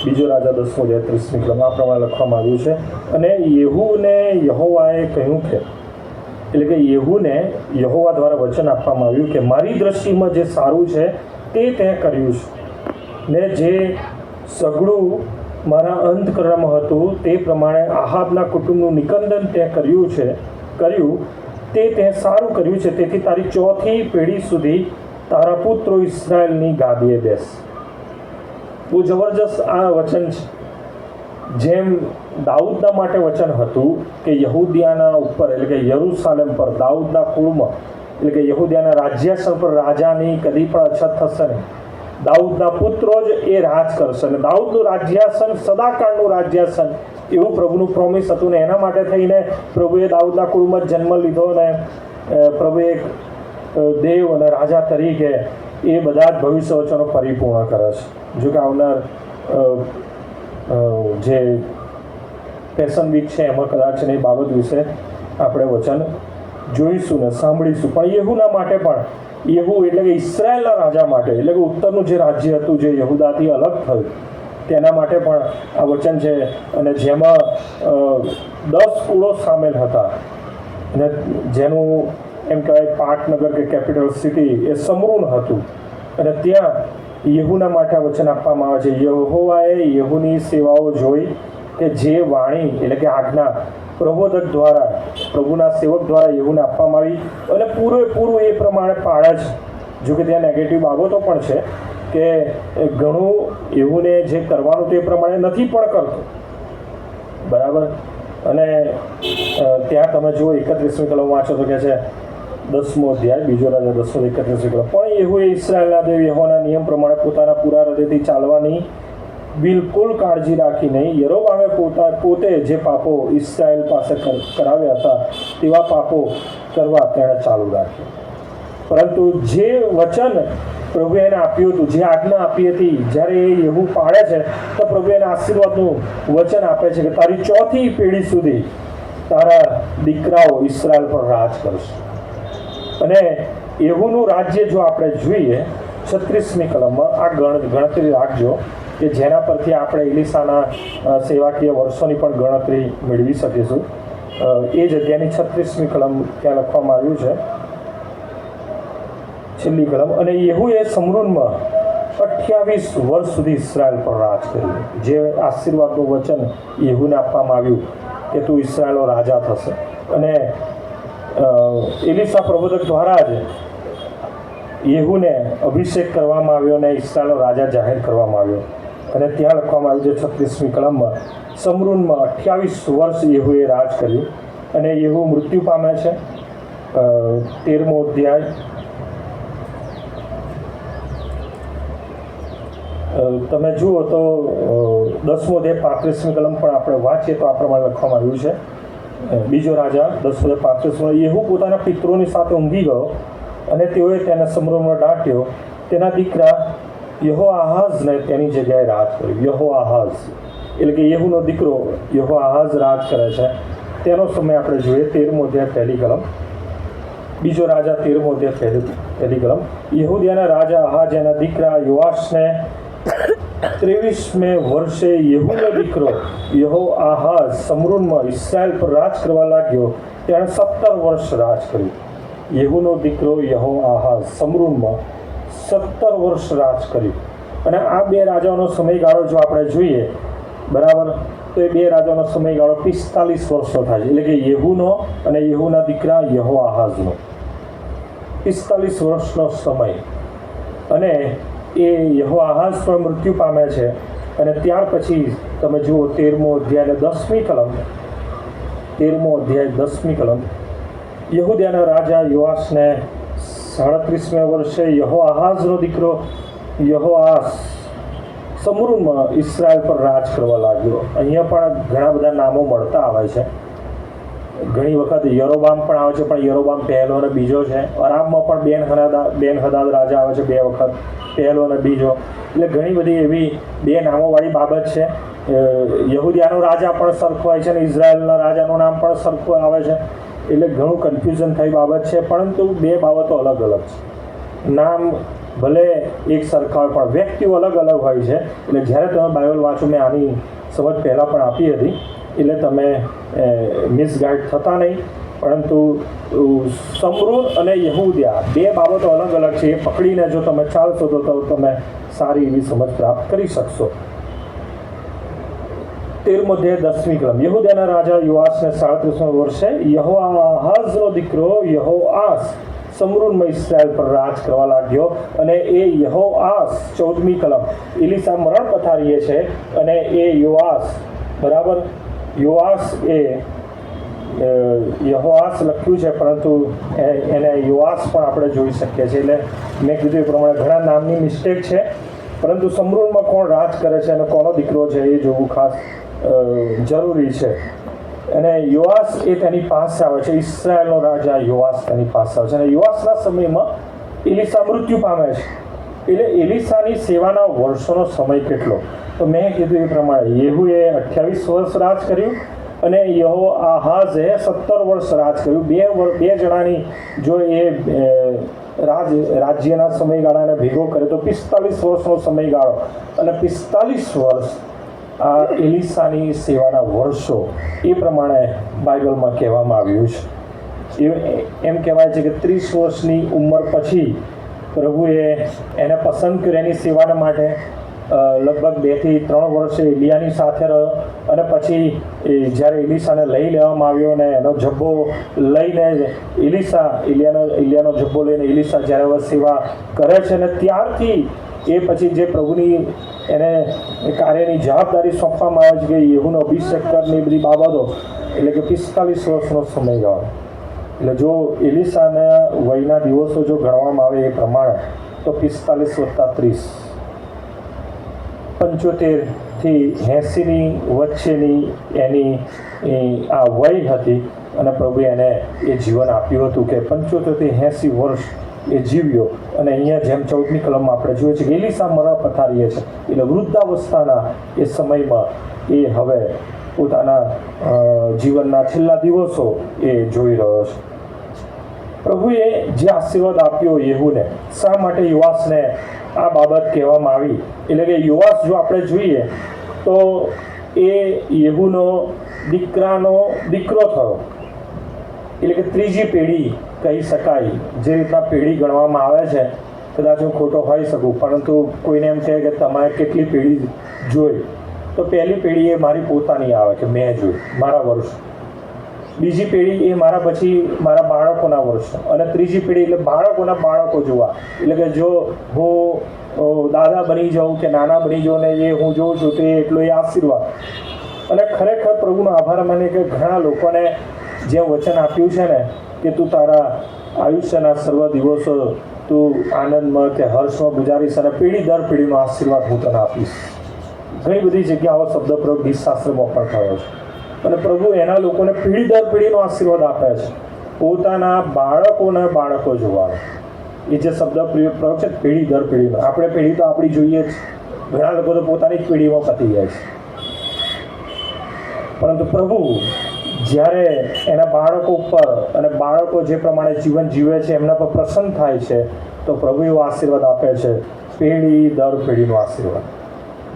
બીજો રાજા 10મો અધ્યાય 30મી કલમ આ પ્રમાણે લખવામાં આવ્યું છે. અને યેહૂને યહોવાએ કહ્યું કે, એટલે કે યેહૂને યહોવા દ્વારા વચન આપવામાં આવ્યું કે મારી દ્રષ્ટિમાં જે સારું છે તે કર્યું છે, ને જે સઘળું મારા અંતકરણમાં હતું તે પ્રમાણે આહાબના કુટુંબનું નિકંદન તે કર્યું તે સારું કર્યું છે. તેથી તારી 4થી પેઢી સુધી તારા પુત્રો ઇસ્રાયેલની ગાદીએ બેસ. બહુ જબરજસ્ત આ વચન છે. જેમ દાઉદના માટે વચન હતું કે યહૂદિયાના ઉપર, એટલે કે યરૂશાલેમ પર, દાઉદના કુળમાં, એટલે કે યહૂદિયાના રાજ્યાસન પર રાજાની કદી પણ અછત થશે નહીં. દાઉદના પુત્રો જ એ રાજ કરશે, અને દાઉદનું રાજ્યાસન સદાકાળનું રાજ્યાસન, એવું પ્રભુનું પ્રોમિસ હતું. ને એના માટે થઈને પ્રભુએ દાઉદના કુળમાં જ જન્મ લીધો, અને પ્રભુએ એક દેવ અને રાજા તરીકે એ બધા જ ભવિષ્ય વચનો પરિપૂર્ણ કરે છે. જો કે આવનાર જે પેશન વીક છે એમાં કદાચ એ બાબત વિશે આપણે વચન જોઈશું ને સાંભળીશું. પણ યેહૂના માટે પણ, યેહૂ એટલે કે ઇસ્રાયેલના રાજા માટે, એટલે કે ઉત્તરનું જે રાજ્ય હતું જે યહૂદાથી અલગ થયું, તેના માટે પણ આ વચન છે. અને જેમાં 10 કુળો સામેલ હતા, અને જેનું એમ કહેવાય પાટનગર કે કેપિટલ સિટી એ સમરૂન હતું, અને ત્યાં યેહૂના માટે આ વચન આપવામાં આવે છે. યહોવાએ યેહૂની સેવાઓ જોઈ કે જે વાણી, એટલે કે આજ્ઞા પ્રબોધક દ્વારા, પ્રભુના સેવક દ્વારા યેહૂને આપવામાં આવી, અને પૂરેપૂરું એ પ્રમાણે પાળે છે. જો કે ત્યાં નેગેટિવ બાબતો પણ છે કે ઘણું યેહૂને જે કરવાનું તે પ્રમાણે નથી પણ કરતો, બરાબર. અને ત્યાં તમે જુઓ 31મી કલમ વાંચો તો કહે છે, 10મો અધ્યાય બીજો રાજા 10:31 કલમ, પણ યેહૂએ ઇસ્રાયેલના દેવ યહોવાના નિયમ પ્રમાણે પોતાના પૂરા હૃદયથી ચાલવાની બિલકુલ કાળજી રાખી નહીં. યરોબામે પોતે જે પાપો ઇસ્રાયેલ પાસે કરાવ્યા હતા તેવા પાપો કરવા તેણે ચાલુ રાખ્યું. પરંતુ જે વચન પ્રભુએ એને આપ્યું હતું, જે આજ્ઞા આપી હતી, જ્યારે એ યેહૂ પાળે છે તો પ્રભુ એને આશીર્વાદનું વચન આપે છે કે તારી 4થી પેઢી સુધી તારા દીકરાઓ ઇસ્રાયેલ પર રાજ કરશે. અને યેહૂનું રાજ્ય જો આપણે જોઈએ 36મી કલમમાં, આ ગણતરી રાખજો કે જેના પરથી આપણે એલીશાના સેવાકીય વર્ષોની પણ ગણતરી મેળવી શકીશું. એ જગ્યાની 36મી કલમ ત્યાં લખવામાં આવ્યું છે, છેલ્લી કલમ. અને યેહૂએ સમરૂનમાં 28 વર્ષ સુધી ઇસ્રાયેલ પર રાજ કર્યું. જે આશીર્વાદનું વચન યેહૂને આપવામાં આવ્યું કે તું ઇસ્રાયેલનો રાજા થશે, અને એલીશા પ્રબોધક દ્વારા જ યેહૂને અભિષેક કરવામાં આવ્યો અને ઇસ્રાયેલનો રાજા જાહેર કરવામાં આવ્યો. અને ત્યાં લખવામાં આવ્યું છે 36મી કલમમાં, સમરૂનમાં 28 વર્ષ યેહૂએ રાજ કર્યું, અને યેહૂ મૃત્યુ પામે છે. 13મો અધ્યાય તમે જુઓ તો 10મો અધ્યાય 35મી કલમ પણ આપણે વાંચીએ તો આ પ્રમાણે લખવામાં આવ્યું છે. બીજો રાજા 10:35, યેહૂ પોતાના પિતૃઓની સાથે ઊંઘી ગયો, અને તેઓએ તેને સમરૂનમાં દાટ્યો. તેના દીકરા યહોઆહાઝને તેની જગ્યાએ રાજ કર્યું. યહોઆહાઝ એટલે કે યેહૂનો દીકરો યહોઆહાઝ રાજ કરે છે. તેનો સમય આપણે જોઈએ 13મો અધ્યાય 1લી કલમ, બીજો રાજા 13મો અધ્યાય 1લી કલમ. યહૂદિયાના રાજા આહાજ એના દીકરા યોઆશને 23મે વર્ષે યેહૂનો દીકરો યહોઆહાઝ સમરૂનમાં ઇસ્રાયેલ પર રાજ કરવા લાગ્યો. તેણે 17 વર્ષ રાજ કર્યું. યેહૂનો દીકરો યહોઆહાઝ સમરૂનમાં 17 વર્ષ રાજ કર્યું. અને આ બે રાજાઓનો સમયગાળો જો આપણે જોઈએ, બરાબર, તો એ બે રાજાનો સમયગાળો 45 વર્ષનો થાય છે. એટલે કે યેહૂનો અને યેહૂના દીકરા યહોઆહાઝનો 45 વર્ષનો સમય. અને એ યહોઆહાઝ પણ મૃત્યુ પામે છે. અને ત્યાર પછી તમે જુઓ 13મો અધ્યાય અને 10મી કલમ, 13મો અધ્યાય 10મી કલમ, યહૂદયાના રાજા યોઆશને 37મે વર્ષે યહોઆહાઝનો દીકરો યહોઆસ સમરૂનમાં ઇસ્રાયલ પર રાજ કરવા લાગ્યો. અહીંયા પણ ઘણા બધા નામો મળતા આવે છે. ઘણી વખત યરોબામ પણ આવે છે, પણ યરોબામ પહેલો અને બીજો છે. અરામમાં પણ બેન હદાદ રાજા આવે છે 2 વખત, પહેલો અને બીજો. એટલે ઘણી બધી એવી 2 નામોવાળી બાબત છે. યહૂદિયાનો રાજા પણ સરખો હોય છે અને ઇઝરાયલના રાજાનું નામ પણ સરખું આવે છે. એટલે ઘણું કન્ફ્યુઝન થઈ બાબત છે, પરંતુ 2 બાબતો અલગ અલગ છે. નામ ભલે એક સરખા હોય પણ વ્યક્તિઓ અલગ અલગ હોય છે. એટલે જ્યારે તમે બાઇબલ વાંચો, મેં આની સમજ પહેલાં પણ આપી હતી, એટલે તમે મિસગાઈડ થતા નહીં. પરંતુ સમરૂન અને યહૂદિયા 2 બાબતો અલગ અલગ છે. એ પકડીને જો તમે ચાલશો તો તમે સારી એવી સમજ પ્રાપ્ત કરી શકશો. 13મો અધ્યાય 10મી કલમ, યહૂદયાના રાજા યોઆશને 37મા વર્ષે યહોઆહાઝનો દીકરો યહોઆસ સમરૂનમાં ઇસ્રાયલ પર રાજ કરવા લાગ્યો. અને એ યહોઆસ 14મી કલમ, એલીસા મરણ પથારીએ છે. અને એ યોઆસ, બરાબર, યોઆસ એ યહોઆસ લખ્યું છે, પરંતુ એને યોઆસ પણ આપણે જોઈ શકીએ છીએ. એટલે મેં કીધું એ પ્રમાણે ઘણા નામની મિસ્ટેક છે, પરંતુ સમરૂનમાં કોણ રાજ કરે છે અને કોનો દીકરો છે એ જોવું ખાસ જરૂરી છે. અને યોઆસ એ તેની પાસે આવે છે, ઇસ્રાયલનો રાજા યોઆસ તેની પાસે આવે છે. અને યોઆસના સમયમાં એલીસા મૃત્યુ પામે છે. એટલે એલીસાની સેવાના વર્ષોનો સમય કેટલો? તો મેં કીધું એ પ્રમાણે યેહૂએ 28 વર્ષ રાજ કર્યું અને યહોઆહાઝે 17 વર્ષ રાજ કર્યું. બે જણાની જો એ રાજ્યના સમયગાળાને ભેગો કરે તો 45 વર્ષનો સમયગાળો. અને 45 વર્ષ આ એલીસાની સેવાના વર્ષો એ પ્રમાણે બાઇબલમાં કહેવામાં આવ્યું છે. એમ કહેવાય છે કે 30 વર્ષની ઉંમર પછી પ્રભુએ એને પસંદ કર્યો એની સેવાના માટે. લગભગ 2 થી 3 વર્ષે એલિયાની સાથે રહ્યો. અને પછી જ્યારે એલીસાને લઈ લેવામાં આવ્યો ને એનો જબ્બો લઈને એલિયાનો જબ્બો લઈને એલીસા જ્યારે હવે સેવા કરે છે, અને ત્યારથી એ પછી જે પ્રભુની એને કાર્યની જવાબદારી સોંપવામાં આવે છે કે યેહૂનો અભિષેક કરની બધી બાબતો, એટલે કે 45 વર્ષનો સમયગાળો. એટલે જો એલીસાના વયના દિવસો જો ગણવામાં આવે એ પ્રમાણે તો 45 + 30 75 થી 80ની વચ્ચેની એની આ વય હતી. અને પ્રભુએ એને એ જીવન આપ્યું હતું કે 75 થી 80 વર્ષ એ જીવ્યો. અને અહીંયા જેમ 14મી કલમમાં આપણે જોઈએ છીએ કે એલીસા મરણ પથારીએ છે. એટલે વૃદ્ધાવસ્થાના એ સમયમાં એ હવે પોતાના જીવનના છેલ્લા દિવસો એ જોઈ રહ્યો છે. પ્રભુએ જે આશીર્વાદ આપ્યો યેહૂને, શા માટે યોઆસને આ બાબત કહેવામાં આવી? એટલે કે યોઆસ જો આપણે જોઈએ તો એ યેહૂનો દીકરો થયો. એટલે કે 3જી પેઢી કહી શકાય. જે રીતના પેઢી ગણવામાં આવે છે, કદાચ હું ખોટો હોઈ શકું, પરંતુ કોઈને એમ કહે કે તમારે કેટલી પેઢી જોઈ, તો પહેલી પેઢી એ મારી પોતાની આવે કે મેં જોઈ, મારા વર્ષ. બીજી પેઢી એ મારા પછી મારા બાળકોના વર્ષો. અને 3જી પેઢી એટલે બાળકોના બાળકો જોવા. એટલે કે જો હું દાદા બની જાઉં કે નાના બની જાઉં ને એ હું જોઉં છું તો એટલો એ આશીર્વાદ. અને ખરેખર પ્રભુનો આભાર માને કે ઘણા લોકોને જે વચન આપ્યું છે ને કે તું તારા આયુષ્યના સર્વ દિવસો તું આનંદમાં કે હર્ષમાં ગુજારીશ અને પેઢી દર પેઢીનો આશીર્વાદ હું તને આપીશ. ઘણી બધી જગ્યાઓ શબ્દ પ્રયોગ ગીતશાસ્ત્રમાં પણ થયો છે. અને પ્રભુ એના લોકોને પેઢી દર પેઢીનો આશીર્વાદ આપે છે, પોતાના બાળકોને બાળકો જોવાનો. એ જે શબ્દ પ્રયોગ છે પેઢી દર પેઢીનો. આપણે પેઢી તો આપણી જોઈએ જ, ઘણા લોકો તો પોતાની જ પેઢીમાં પતી જાય છે. પરંતુ પ્રભુ જ્યારે એના બાળકો ઉપર અને બાળકો જે પ્રમાણે જીવન જીવે છે એમના પર પ્રસન્ન થાય છે, તો પ્રભુ એવો આશીર્વાદ આપે છે, પેઢી દર પેઢીનો આશીર્વાદ.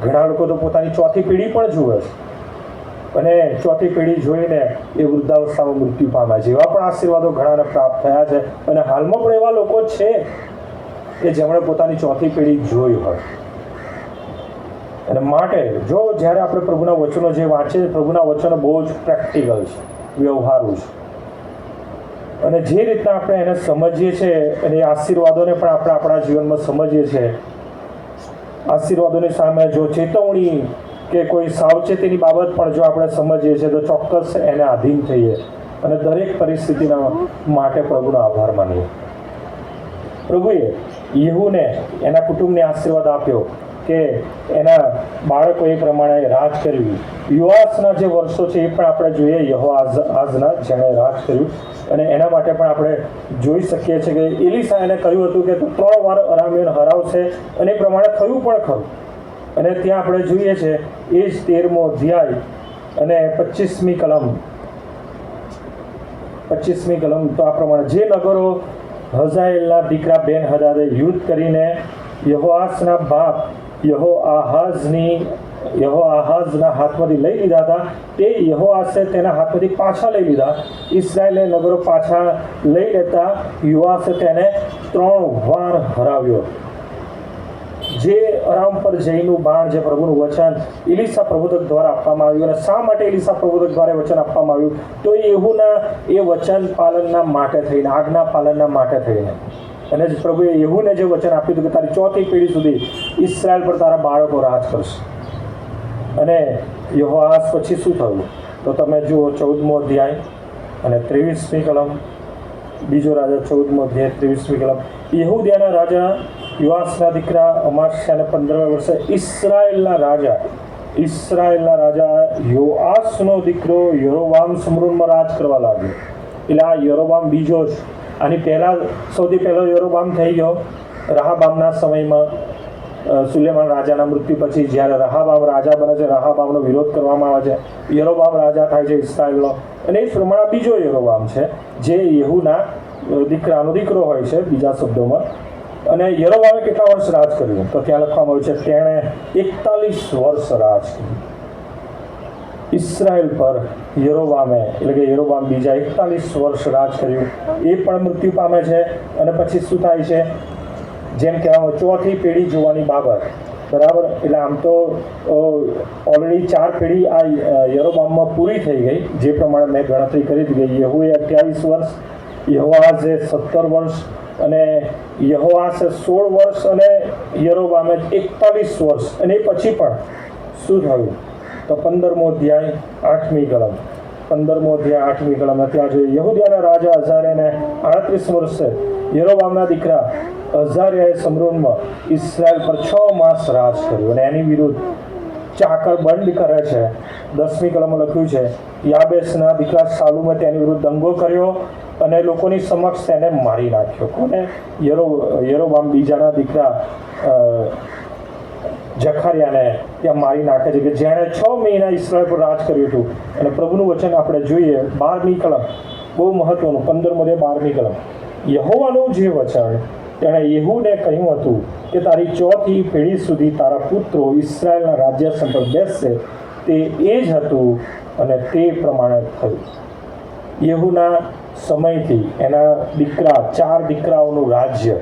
ઘણા લોકો તો પોતાની 4થી પેઢી પણ જુએ છે, અને 4થી પેઢી જોઈને એ વૃદ્ધાવસ્થામાં મૃત્યુ પામ્યા. જેવા પણ આશીર્વાદો ઘણાને પ્રાપ્ત થયા છે. અને હાલમાં પણ એવા લોકો છે કે જેમણે પોતાની 4થી પેઢી જોઈ હોય. અને માટે જો જ્યારે આપણે પ્રભુના વચનો જે વાંચીએ, પ્રભુના વચનો બહુ જ પ્રેક્ટિકલ છે, વ્યવહારુ છે, અને જે રીતના આપણે એને સમજીએ છીએ અને એ આશીર્વાદોને પણ આપણે આપણા જીવનમાં સમજીએ છીએ, આશીર્વાદોની સામે જો ચેતવણી કે કોઈ સાવચેતીની બાબત પણ જો આપણે સમજીએ છીએ તો ચોક્કસ એને આધીન થઈએ અને દરેક પરિસ્થિતિના માટે પ્રભુનો આભાર માનીએ. પ્રભુએ યેહૂને એના કુટુંબને આશીર્વાદ આપ્યો કે એના બાળકો એ પ્રમાણે રાજ કર્યું. યુવાસના જે વર્ષો છે એ પણ આપણે જોઈએ યહોઆઝના જેણે રાજ કર્યું, અને એના માટે પણ આપણે જોઈ શકીએ છીએ કે એલીશા એને કહ્યું હતું કે તું 3 વાર અરામીઓને હરાવશે, અને એ પ્રમાણે થયું પણ ખરું. અને ત્યાં આપણે જોઈએ છે એ જ 13મો અધ્યાય અને 25મી કલમ તો આ પ્રમાણે, જે નગરો હઝાયેલના દીકરા બેન હદાદે યુદ્ધ કરીને યહોઆસના બાપ યહોઆહાઝના હાથમાંથી લઈ લીધા હતા, તે યહોઆસે તેના હાથમાંથી પાછા લઈ લીધા. ઇસ્રાયેલને નગરો પાછા લઈ લેતા યુવાસે તેને 3 વાર હરાવ્યો. જે અરામ પર જયનું બાણ, જે પ્રભુનું વચન એલીશા પ્રબોધક દ્વારા આપવામાં આવ્યું. અને શા માટે એલીશા પ્રબોધક દ્વારા વચન આપવામાં આવ્યું? તો યેહૂના એ વચન પાલનના માટે થઈને, આજ્ઞા પાલનના માટે થઈને. અને પ્રભુએ યેહૂને જે વચન આપ્યું હતું કે તારી 4થી પેઢી સુધી ઇસ્રાયેલ પર તારા બાળકો રાજ કરશે. અને યહોઆહાઝ પછી શું થયું? તો તમે જુઓ 14મો અધ્યાય અને 23મી કલમ. બીજો રાજા 14મો અધ્યાય 23મી કલમ. યહૂદિયાના રાજા યુવાસના દીકરા અમાસ્યાને 15મા વર્ષે ઇસ્રાયેલના રાજા યોઆસનો દીકરો યરોબામ સમરૂનમાં રાજ કરવા લાગ્યો. એટલે આ યરોબામ બીજો જ. આની પહેલાં સૌથી પહેલો યરોબામ થઈ ગયો રહાબામના સમયમાં. સુલેમાન રાજાના મૃત્યુ પછી જ્યારે રહાબામ રાજા બને છે, રહાબામનો વિરોધ કરવામાં આવે છે, યરોબામ રાજા થાય છે ઇસ્રાયેલનો. અને એ પ્રમાણે બીજો યરોબામ છે જે યેહૂના દીકરાનો દીકરો હોય છે, બીજા શબ્દોમાં. અને યરોબામે કેટલા વર્ષ રાજ કર્યું? તો ત્યાં લખવામાં આવ્યું છે તેણે 41 વર્ષ રાજ કર્યું ઇસ્રાયેલ પર. યરોબામે એટલે કે યરોબામ બીજા 41 વર્ષ રાજ કર્યું. એ પણ મૃત્યુ પામે છે. અને પછી શું થાય છે? જેમ કહેવામાં 4થી પેઢી જોવાની બાબત, બરાબર. એટલે આમ તો ઓલરેડી 4 પેઢી આ યરોબામમાં પૂરી થઈ ગઈ, જે પ્રમાણે મેં ગણતરી કરી હતી. યેહૂએ 28 વર્ષ, યહોઆહાઝે 17 વર્ષ, અને યહોઆસે 16 વર્ષ, અને યરોબામે 41 વર્ષ. અને એ પછી પણ શું થયું? તો 15મો અધ્યાય 8મી કલમ. 15મો અધ્યાય 8મી કલમ. ત્યાં જોઈએ યહૂદિયાના રાજા અઝારિયાને 38 વર્ષે યરોબામના દીકરા અઝારિયાએ સમરૂનમાં ઇસ્રાયેલ પર 6 માસ રાજ કર્યું. અને એની વિરુદ્ધ ચાકર બંધ કરે છે. 10મી કલમમાં લખ્યું છે યાબેસના દીકરા શાલુમે તેની વિરુદ્ધ દંગો કર્યો અને લોકોની સમક્ષ તેને મારી નાખ્યો. કોને? યરોબામ બીજાના દીકરા જખારિયાને ત્યાં મારી નાખે છે, કે જેણે 6 મહિના ઇસ્રાયેલ પર રાજ કર્યું હતું. અને પ્રભુનું વચન આપણે જોઈએ 12મી કલમ, બહુ મહત્વનું, 15મો અધ્યાય 12મી કલમ. યહોવાનું જે વચન તેણે યેહૂને કહ્યું હતું કે તારી 4થી પેઢી સુધી તારા પુત્રો ઇસ્રાયેલના રાજ્યાસન પર બેસશે, તે એ જ હતું અને તે પ્રમાણે થયું. યેહૂના સમયથી એના દીકરા 4 દીકરાઓનું રાજ્ય,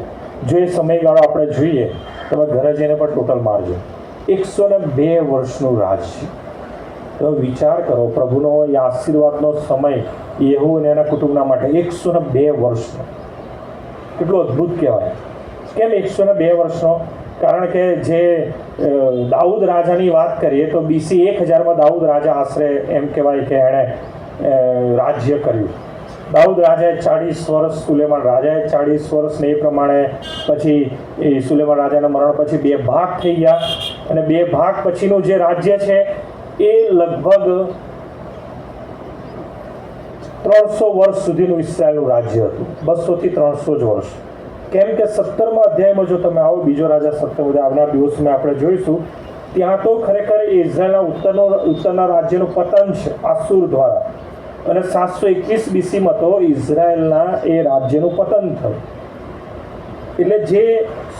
જો એ સમયગાળો આપણે જોઈએ, તમે ઘરે જઈને પણ ટોટલ મારજો, 102 વર્ષનું રાજ્ય. તમે વિચાર કરો, પ્રભુનો એ આશીર્વાદનો સમય યેહૂ અને એના કુટુંબના માટે 102 વર્ષનો. કેટલું અદ્ભુત કહેવાય. કેમ 102 વર્ષનો? કારણ કે જે દાઉદ રાજાની વાત કરીએ તો BC 1000માં દાઉદ રાજા આશરે એમ કહેવાય કે એણે રાજ્ય કર્યું. દાઉદ રાજાએ 40 વર્ષ, સુલેમાન રાજાએ 40 વર્ષ, ને એ પ્રમાણે પછી એ સુલેમાન રાજાના મરણ પછી 2 ભાગ થઈ ગયા. અને 2 ભાગ પછીનું જે રાજ્ય છે એ લગભગ 300 વર્ષ સુધીનું ઇસ્રાયેલનું રાજ્ય હતું. 200 થી 300 જ વર્ષ. કેમ કે 17મા અધ્યાયમાં જો તમે આવો, બીજો રાજા 17 આવનાર દિવસમાં આપણે જોઈશું, ત્યાં તો ખરેખર ઇઝરાયેલના ઉત્તરના રાજ્યનું પતન છે આસુર દ્વારા. અને 721 BCમાં તો ઇઝરાયેલના એ રાજ્યનું પતન થયું. એટલે જે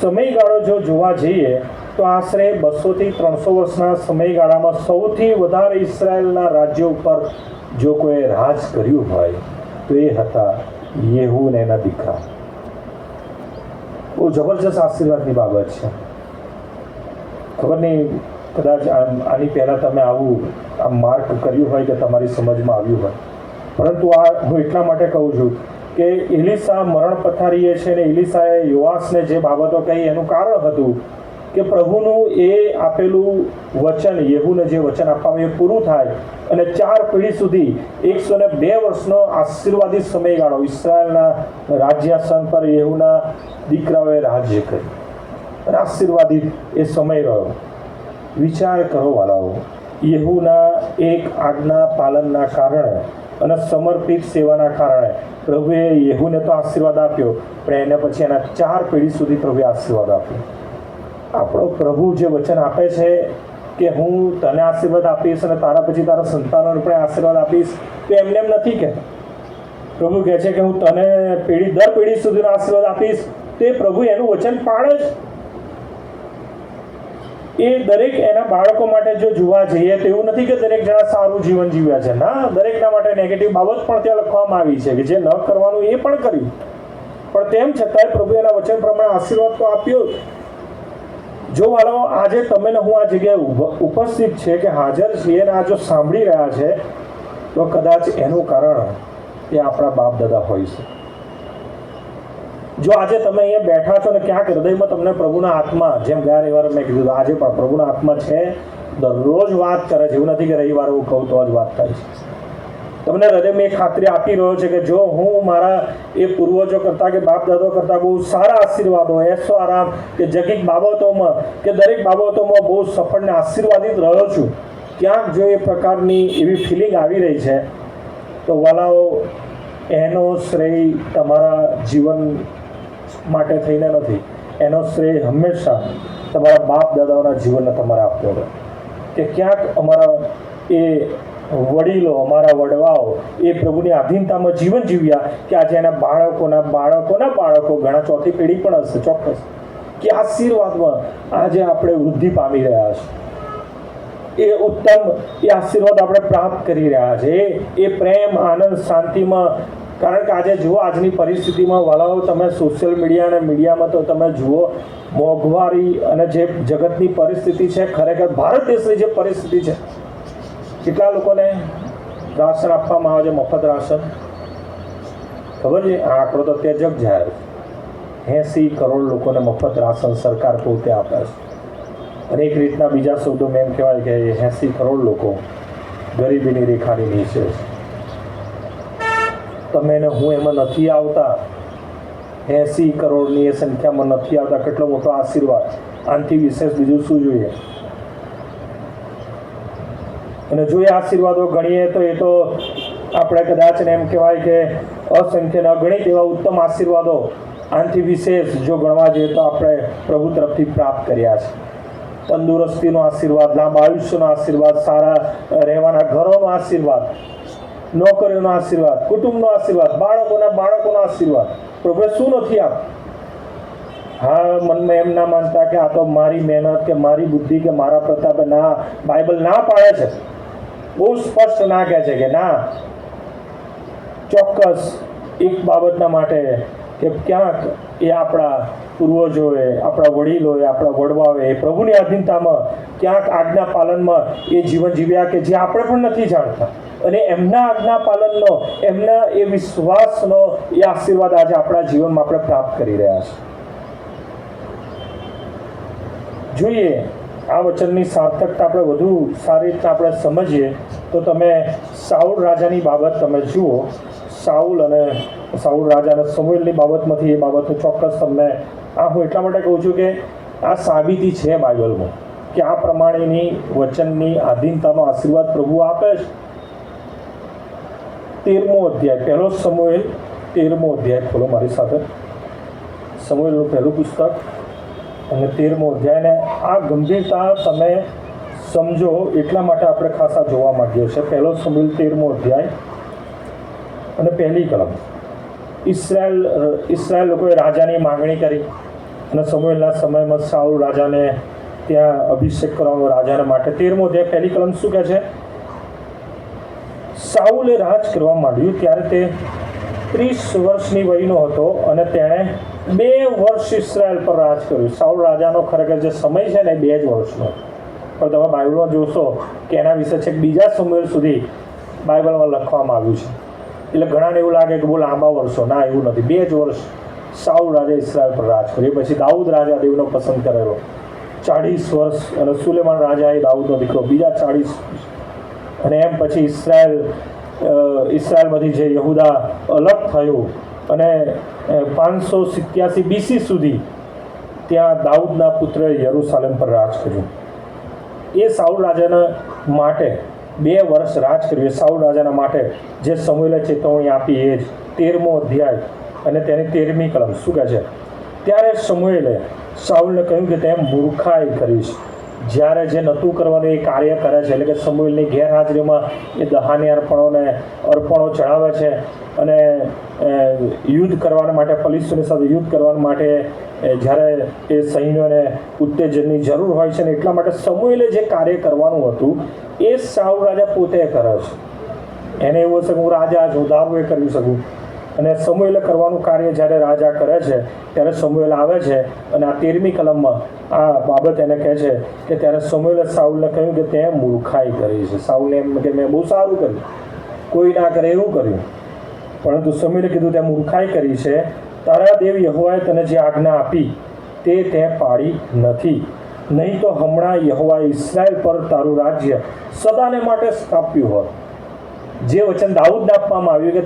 સમયગાળો જો જોવા જઈએ તો આશરે 200 થી 300 વર્ષના સમયગાળામાં સૌથી વધારે ઇસ્રાયેલના રાજ્યો ઉપર જો કોઈ રાજ કર્યું હોય તો એ હતા યેહૂ અને એના દીકરા. બહુ જબરજસ્ત આશીર્વાદની બાબત છે. ખબર નહીં કદાચ આની પહેલાં તમે આવું માર્ક કર્યું હોય કે તમારી સમજમાં આવ્યું હોય, પરંતુ આ હું એટલા માટે કહું છું કે એલીસા મરણ પથારીએ છે ને એલીસાએ યોઆસને જે બાબતો કહી એનું કારણ હતું કે પ્રભુનું એ આપેલું વચન, યેહૂને જે વચન આપવામાં એ પૂરું થાય અને 4 પેઢી સુધી 102 વર્ષનો આશીર્વાદિત સમયગાળો ઇઝરાયલના રાજ્યાસન પર યેહૂના દીકરાઓએ રાજ્ય કર્યું અને આશીર્વાદિત એ સમય રહ્યો. વિચાર કરો વાલાઓ, યેહૂના એક આજ્ઞા પાલનના કારણે અને સમર્પિત સેવાના કારણે પ્રભુએ યેહૂને તો આશીર્વાદ આપ્યો, પણ એને પછી એના 4 પેઢી સુધી પ્રભુએ આશીર્વાદ આપ્યો. આપણો પ્રભુ જે વચન આપે છે કે હું તને આશીર્વાદ આપીશ અને તારા પછી તારા સંતાનોને પણ આશીર્વાદ આપીશ, તો એમને એમ નથી કહેતા. પ્રભુ કહે છે કે હું તને દર પેઢી સુધીનો આશીર્વાદ આપીશ. તે પ્રભુ એનું વચન પાળે જ. એ દરેક એના બાળકો માટે જો જોવા જઈએ તો એવું નથી કે દરેક જણા સારું જીવન જીવ્યા છે. ના, દરેકના માટે નેગેટિવ બાબત પણ ત્યાં લખવામાં આવી છે કે જે ન કરવાનું એ પણ કર્યું, પણ તેમ છતાંય પ્રભુ એના વચન પ્રમાણે આશીર્વાદ તો આપ્યો. જો વાળો આજે તમે હું આ જગ્યાએ ઉપસ્થિત છે કે હાજર છીએ અને આ જો સાંભળી રહ્યા છે, તો કદાચ એનું કારણ એ આપણા બાપ દાદા હોય છે. જો આજે તમે અહીંયા બેઠા છો ને ક્યાંક હૃદયમાં તમને પ્રભુના આત્મા, જેમ ગયા રવિવારે મેં કીધું આજે પણ પ્રભુના આત્મા છે, દરરોજ વાત કરે છે. એવું નથી કે રવિવારે હું કહું તો જ વાત થાય છે. તમને હૃદયમાં એક ખાતરી આપી રહ્યો છે કે જો હું મારા એ પૂર્વજો કરતાં કે બાપ દાદો કરતાં બહુ સારા આશીર્વાદો, એસો આરામ કે જગીક બાબતોમાં કે દરેક બાબતોમાં બહુ સફળ ને આશીર્વાદિત રહ્યો છું, ક્યાંક જો એ પ્રકારની એવી ફિલિંગ આવી રહી છે, તો વાલાઓ એનો શ્રેય તમારા જીવન માટે થઈને નથી. એનો શ્રેય હંમેશા તમારા બાપ દાદાઓના જીવનને તમારે આપવો હોય કે ક્યાંક અમારા એ વડીલો, અમારા વડવાઓ એ પ્રભુની આધીનતામાં જીવન જીવ્યા કે આજે એના બાળકોના બાળકોના બાળકો, ઘણા 4થી પેઢી પણ હશે ચોક્કસ, કે આશીર્વાદમાં આજે આપણે વૃદ્ધિ પામી રહ્યા છે. એ ઉત્તમ એ આશીર્વાદ આપણે પ્રાપ્ત કરી રહ્યા છે. એ પ્રેમ, આનંદ, શાંતિમાં. કારણ કે આજે જુઓ આજની પરિસ્થિતિમાં વાલાઓ, તમે સોશિયલ મીડિયા અને મીડિયામાં તો તમે જુઓ મોંઘવારી અને જે જગતની પરિસ્થિતિ છે, ખરેખર ભારત દેશની જે પરિસ્થિતિ છે, કેટલા લોકોને રાશન આપવામાં આવે છે, મફત રાશન. ખબર છે આ આંકડો તો તે જગ જાહેર, 80 કરોડ લોકોને મફત રાશન સરકાર પોતે આપે છે. અને એક રીતના બીજા શબ્દો મેં એમ કહેવાય કે 80 કરોડ લોકો ગરીબીની રેખાની નીચે છે. તમે ને હું એમાં નથી આવતા, 80 કરોડની એ સંખ્યામાં નથી આવતા. કેટલો મોટો આશીર્વાદ! આનાથી વિશેષ બીજું શું જોઈએ? અને જો એ આશીર્વાદો ગણીએ તો એ તો આપણે કદાચ એમ કહેવાય કે અસંખ્ય અગણિત એવા ઉત્તમ આશીર્વાદો આનાથી વિશેષ જો ગણવા જઈએ તો આપણે પ્રભુ તરફથી પ્રાપ્ત કર્યા છે. તંદુરસ્તીનો આશીર્વાદ, લાંબા આયુષ્યનો આશીર્વાદ, સારા રહેવાના ઘરોનો આશીર્વાદ, નોકરીઓનો આશીર્વાદ, કુટુંબનો આશીર્વાદ, બાળકોનો આશીર્વાદ. પ્રભુએ શું નથી આપ્યું? હા, મનમાં એમ ના માનતા કે આ તો મારી મહેનત કે મારી બુદ્ધિ કે મારા પ્રતાપે. ના, બાઇબલ ના પાડે છે, બહુ સ્પષ્ટ ના કહે છે કે ના, ચોક્કસ એક બાબતના માટે કે ક્યાંક એ આપણા પૂર્વજોએ, આપણા વડીલોએ, આપણા વડવાઓએ પ્રભુની આધીનતામાં ક્યાંક આજ્ઞા પાલનમાં એ જીવન જીવ્યા કે જે આપણે પણ નથી જાણતા. અને એમના આજ્ઞા પાલનનો, એમના એ વિશ્વાસનો એ આશીર્વાદ આજે આપણા જીવનમાં આપણે પ્રાપ્ત કરી રહ્યા છીએ. જોઈએ આ વચનની સાર્થકતા આપણે વધુ સારી રીતે આપણે સમજીએ તો તમે સાઉલ રાજાની બાબત તમે જુઓ. સાઉલ રાજા અને સમુએલની બાબતમાંથી એ બાબતનું ચોક્કસ તમને હું એટલા માટે કહું છું કે આ સાબિતી છે બાઇબલમાં કે આ પ્રમાણેની વચનની આધીનતાનો આશીર્વાદ પ્રભુ આપે છે. 13મો અધ્યાય, પહેલો સમુએલ 13મો અધ્યાય ખોલો મારી સાથે. સમુએલનું પહેલું પુસ્તક અને 13મો અધ્યાય. ને આ ગંભીરતા તમે સમજો એટલા માટે આપણે ખાસા જોવા માંગીએ છીએ. પહેલો સમુએલ 13મો અધ્યાય અને પહેલી કલમ. ઇસરાયલ લોકોએ રાજાની માંગણી કરી અને સમુએલના સમયમાં સાઉલ રાજાને ત્યાં અભિષેક કરવાનો રાજાને માટે. 13મો અધ્યાય પહેલી કલમ શું કહે છે? સાઉલે રાજ કરવા માંડ્યું ત્યારે તે 30 વર્ષની વયનો હતો અને તેણે 2 વર્ષ ઇસરાયલ પર રાજ કર્યું. સાઉલ રાજાનો ખરેખર જે સમય છે ને 2 જ વર્ષનો. પણ તમે બાઇબલમાં જોશો કે એના વિશે છેક બીજા સમુએલ સુધી બાઇબલમાં લખવામાં આવ્યું છે. એટલે ઘણાને એવું લાગે કે બહુ લાંબા વર્ષો, ના એવું નથી. 2 જ વર્ષ સાઉલ રાજા ઇસ્રાયલ પર રાજ કર્યું. પછી દાઉદ રાજા દેવનો પસંદ કરેલો 40 વર્ષ, અને સુલેમાન રાજા એ દાઉદનો દીકરો બીજા 40, અને એમ પછી ઇસ્રાયલમાંથી જે યહૂદા અલગ થયું અને 587 BC સુધી ત્યાં દાઉદના પુત્રએ યરૂશાલેમ પર રાજ કર્યું. એ સાઉલ રાજાના માટે 2 વર્ષ રાજ કર્યું. એ સાઉલ રાજાના માટે જે સમુએલે ચેતવણી આપી એ જ 13મો અધ્યાય અને તેની 13મી કલમ શું કહે છે? ત્યારે સમુએલે સાઉલને કહ્યું કે તે મૂર્ખાઈ કરી છે. જ્યારે જે નહોતું કરવાનું એ કાર્ય કરે છે, એટલે કે સમુએલની ગેરહાજરીમાં એ દહાની અર્પણો ચડાવે છે અને યુદ્ધ કરવા માટે, ફલિસ્તીની સાથે યુદ્ધ કરવા માટે જ્યારે એ સૈન્યોને ઉત્તેજનની જરૂર હોય છે ને એટલા માટે સમુએલે જે કાર્ય કરવાનું હતું એ સાઉલ રાજા પોતે કરે છે. એને એવું હશે કે હું રાજા છું, ધારું એ કરી શકું. અને સમુએલે કરવાનું કાર્ય જ્યારે રાજા કરે છે ત્યારે સમુએલ આવે છે અને આ 13મી કલમમાં આ બાબત એને કહે છે કે ત્યારે સમુએલે સાઉલને કહ્યું કે તે મૂર્ખાઈ કરી છે. સાઉલને એમ કે મેં બહુ સારું કર્યું, કોઈ ના કરે એવું કર્યું. પરંતુ સમુએલે કીધું તે મૂર્ખાઈ કરી છે. તારા દેવ યહોવાએ તને જે આજ્ઞા આપી તે પાળી નથી. નહીં તો હમણાં યહોવાએ ઇસ્રાયલ પર તારું રાજ્ય સદાને માટે સ્થાપ્યું હોત. જે વચન દાઉદને આપવામાં આવ્યું કે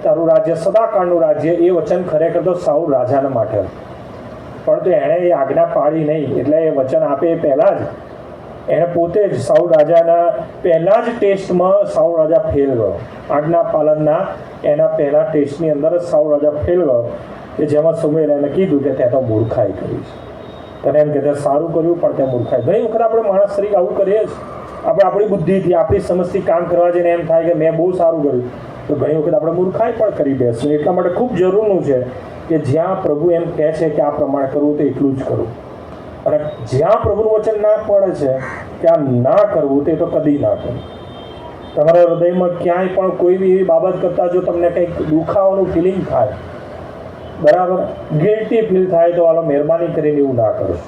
તારું રાજ્ય સદાકાળનું રાજ્ય, એ વચન ખરેખર તો સાઉલ રાજાના માટે હતું. પરંતુ એણે એ આજ્ઞા પાળી નહીં. એટલે એ વચન આપે એ પહેલાં જ એણે પોતે જ સાઉલ રાજાના પહેલાં જ ટેસ્ટમાં સાઉલ રાજા ફેલ ગયો. આજ્ઞા પાલનના એના પહેલા ટેસ્ટની અંદર જ સાઉલ રાજા ફેલ ગયો, કે જેમાં સમુએલે એને કીધું કે તે તો મૂર્ખાઈ કરી છે. તને એમ કે તે સારું કર્યું પણ તે મૂર્ખાઈ. ઘણી વખત આપણે માણસ તરીકે આવું કરીએ જ. આપણે આપણી બુદ્ધિથી, આપણી સમજથી કામ કરવા જઈને એમ થાય કે મેં બહુ સારું કર્યું, તો ઘણી વખત આપણે મૂર્ખાઈ પણ કરી બેસીએ. એટલા માટે ખૂબ જરૂરનું છે કે જ્યાં પ્રભુ એમ કહે છે કે આ પ્રમાણે કરવું તો એટલું જ કરવું, અને જ્યાં પ્રભુનું વચન ના પડે છે કે આ ના કરવું તે તો કદી ના કરવું. તમારા હૃદયમાં ક્યાંય પણ કોઈ બી એવી બાબત કરતાં જો તમને કંઈક દુખાવાનું ફિલિંગ થાય, બરાબર, ગિલ્ટી ફીલ થાય, તો હાલો મહેરબાની કરીને એવું ના કરો.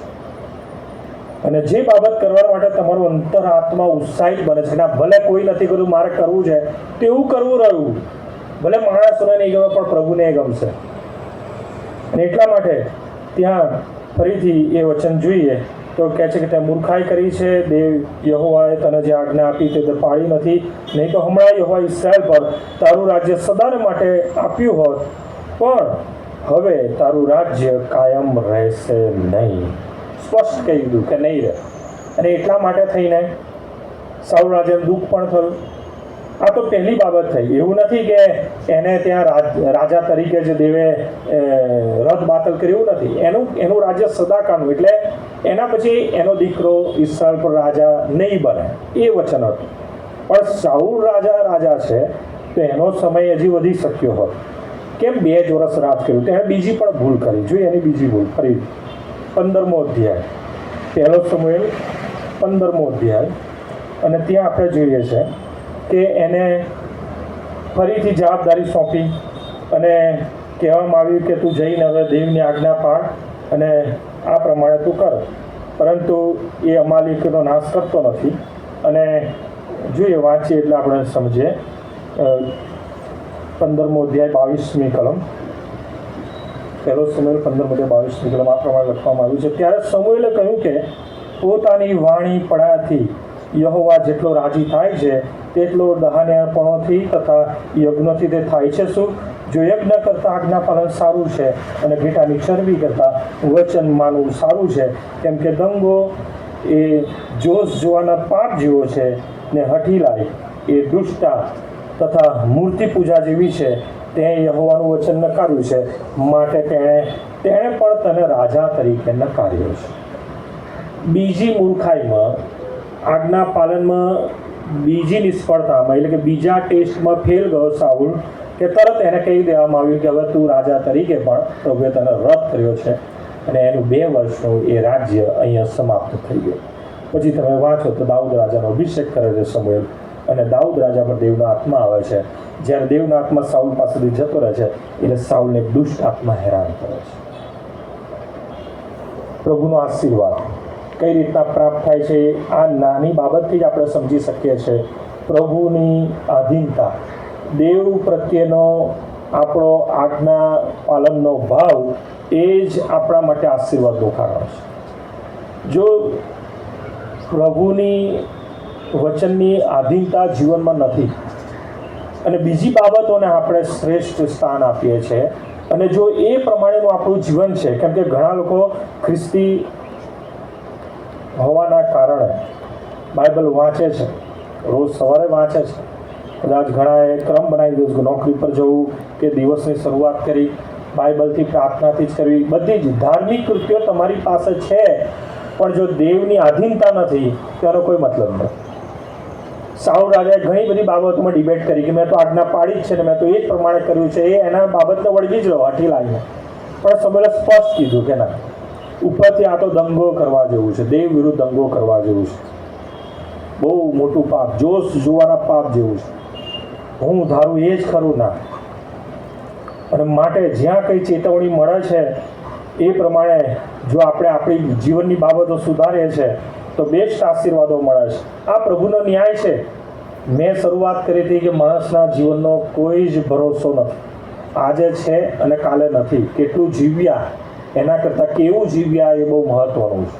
અને જે બાબત કરવા માટે તમારું અંતરાત્મા ઉત્સાહિત બને છે, ના ભલે કોઈ નથી કર્યું, મારે કરવું છે, તેવું કરવું રહ્યું. ભલે માણસોને નહીં ગમે પણ પ્રભુને એ ગમશે. અને એટલા માટે ત્યાં ફરીથી એ વચન જોઈએ તો કહે છે કે તે મૂર્ખાઈ કરી છે. દેવ યહોવાએ તને જે આજ્ઞા આપી તે પાળી નથી. નહીં તો હમણાં યહોવા ઇસ્રાયલ પર તારું રાજ્ય સદાને માટે આપ્યું હોત, પણ હવે તારું રાજ્ય કાયમ રહેશે નહીં. સ્પષ્ટ કહી દીધું કે નહીં રહે. અને એટલા માટે થઈને સાઉલ રાજાને દુઃખ પણ થયું. આ તો પહેલી બાબત થઈ. એવું નથી કે એને ત્યાં રાજા તરીકે જ દેવે રદ બાતલ કર્યું નથી. એનું રાજ્ય સદાકાળનું, એટલે એના પછી એનો દીકરો ઇસ્રાયલ પર રાજા નહીં બને એ વચન હતું. પણ સાઉલ રાજા છે તો એનો સમય હજી વધી શક્યો હોત. કેમ 2 જ વર્ષ રાજ કર્યું? તો એણે બીજી પણ ભૂલ કરી. જોઈએ એની બીજી ભૂલ ફરી 15મો અધ્યાય, 1 સમુએલ 15મો અધ્યાય, અને ત્યાં આપણે જોઈએ છે કે એને ફરીથી જવાબદારી સોંપી અને કહેવામાં આવ્યું કે તું જઈને હવે દેવની આજ્ઞા પાળ અને આ પ્રમાણે તું કર. પરંતુ એ અમાલિકનો નાશ કરતો નથી. અને જોઈએ, વાંચીએ એટલે આપણે સમજીએ. 15મો અધ્યાય 22મી કલમ, 1 સમુએલ 15મો અધ્યાય 22મી કલમ આ પ્રમાણે લખવામાં આવ્યું છે. ત્યારે સમુએલે કહ્યું કે પોતાની વાણી પડાથી યહોવા જેટલો રાજી થાય છે તેટલો દહાન્યાપણોથી તથા યજ્ઞોથી તે થાય છે. શું? જો યજ્ઞ કરતાં આજ્ઞાપાલન સારું છે અને ઘેટાની ચરબી કરતાં વચન માનવું સારું છે. કેમ કે દંગો એ જોશ જોવાના પાપ જેવો છે ને હઠીલાઈ એ દુષ્ટા તથા મૂર્તિ પૂજા જેવી છે. તે યહોવાનું વચન નકાર્યું છે, માટે તેણે પણ તને રાજા તરીકે નકાર્યો છે. બીજી મૂર્ખાઈમાં, આજ્ઞા પાલનમાં બીજી નિષ્ફળતામાં, એટલે કે બીજા ટેસ્ટમાં ફેલ ગયો સાઉલ, કે તરત એને કહી દેવામાં આવ્યું કે હવે તું રાજા તરીકે પણ પ્રભુએ તને રદ કર્યો છે. અને એનું 2 વર્ષનું એ રાજ્ય અહીંયા સમાપ્ત થઈ ગયું. પછી તમે વાંચો તો દાઉદ રાજાનો અભિષેક કરે છે સમુએલ, અને દાઉદ રાજા પર દેવનો આત્મા આવે છે. જ્યારે દેવનો આત્મા સાઉલ પાસેથી જતો રહે છે એટલે સાઉલને દુષ્ટ આત્મા હેરાન કરે છે. પ્રભુનો આશીર્વાદ કઈ રીતના પ્રાપ્ત થાય છે આ નાની બાબતથી જ આપણે સમજી શકીએ છીએ. પ્રભુની આધીનતા, દેવ પ્રત્યેનો આપણો આજ્ઞા પાલનનો ભાવ એ જ આપણા માટે આશીર્વાદનું કારણ છે. જો પ્રભુની વચનની આધીનતા જીવનમાં નથી અને બીજી બાબતોને આપણે શ્રેષ્ઠ સ્થાન આપીએ છીએ અને જો એ પ્રમાણેનું આપણું જીવન છે, કેમ કે ઘણા લોકો ખ્રિસ્તી હોવાના કારણે બાઇબલ વાંચે છે, રોજ સવારે વાંચે છે, કદાચ ઘણાએ ક્રમ બનાવી દીધો કે નોકરી પર જવું કે દિવસની શરૂઆત કરી બાઇબલથી પ્રાર્થનાથી જ કરવી, બધી જ ધાર્મિક કૃત્યો તમારી પાસે છે, પણ જો દેવની આધીનતા નથી તેનો કોઈ મતલબ નથી. સાઉલ રાજાએ ઘણી બધી બાબતોમાં ડિબેટ કરી કે મેં તો આજ્ઞા પાડી જ છે ને મેં તો એ જ પ્રમાણે કર્યું છે, એ એના બાબતને વળગી જ રહ્યો હઠી લાવીને, પણ સમયે સ્પષ્ટ કીધું કે ના, ઉપરથી આ તો દંગો કરવા જેવું છે, દેવ વિરુદ્ધ દંગો કરવા જેવું છે, બહુ મોટું પાપ, જોશ જોવાના પાપ જેવું છે, હું ધારું એ જ ખરું ના. અને માટે જ્યાં કંઈ ચેતવણી મળે છે એ પ્રમાણે જો આપણે આપણી જીવનની બાબતો સુધારીએ છીએ તો બેસ્ટ આશીર્વાદો મળે છે. આ પ્રભુનો ન્યાય છે. મેં શરૂઆત કરી હતી કે માણસના જીવનનો કોઈ જ ભરોસો નથી, આજે છે અને કાલે નથી. કેટલું જીવ્યા એના કરતાં કેવું જીવ્યા એ બહુ મહત્વનું છે.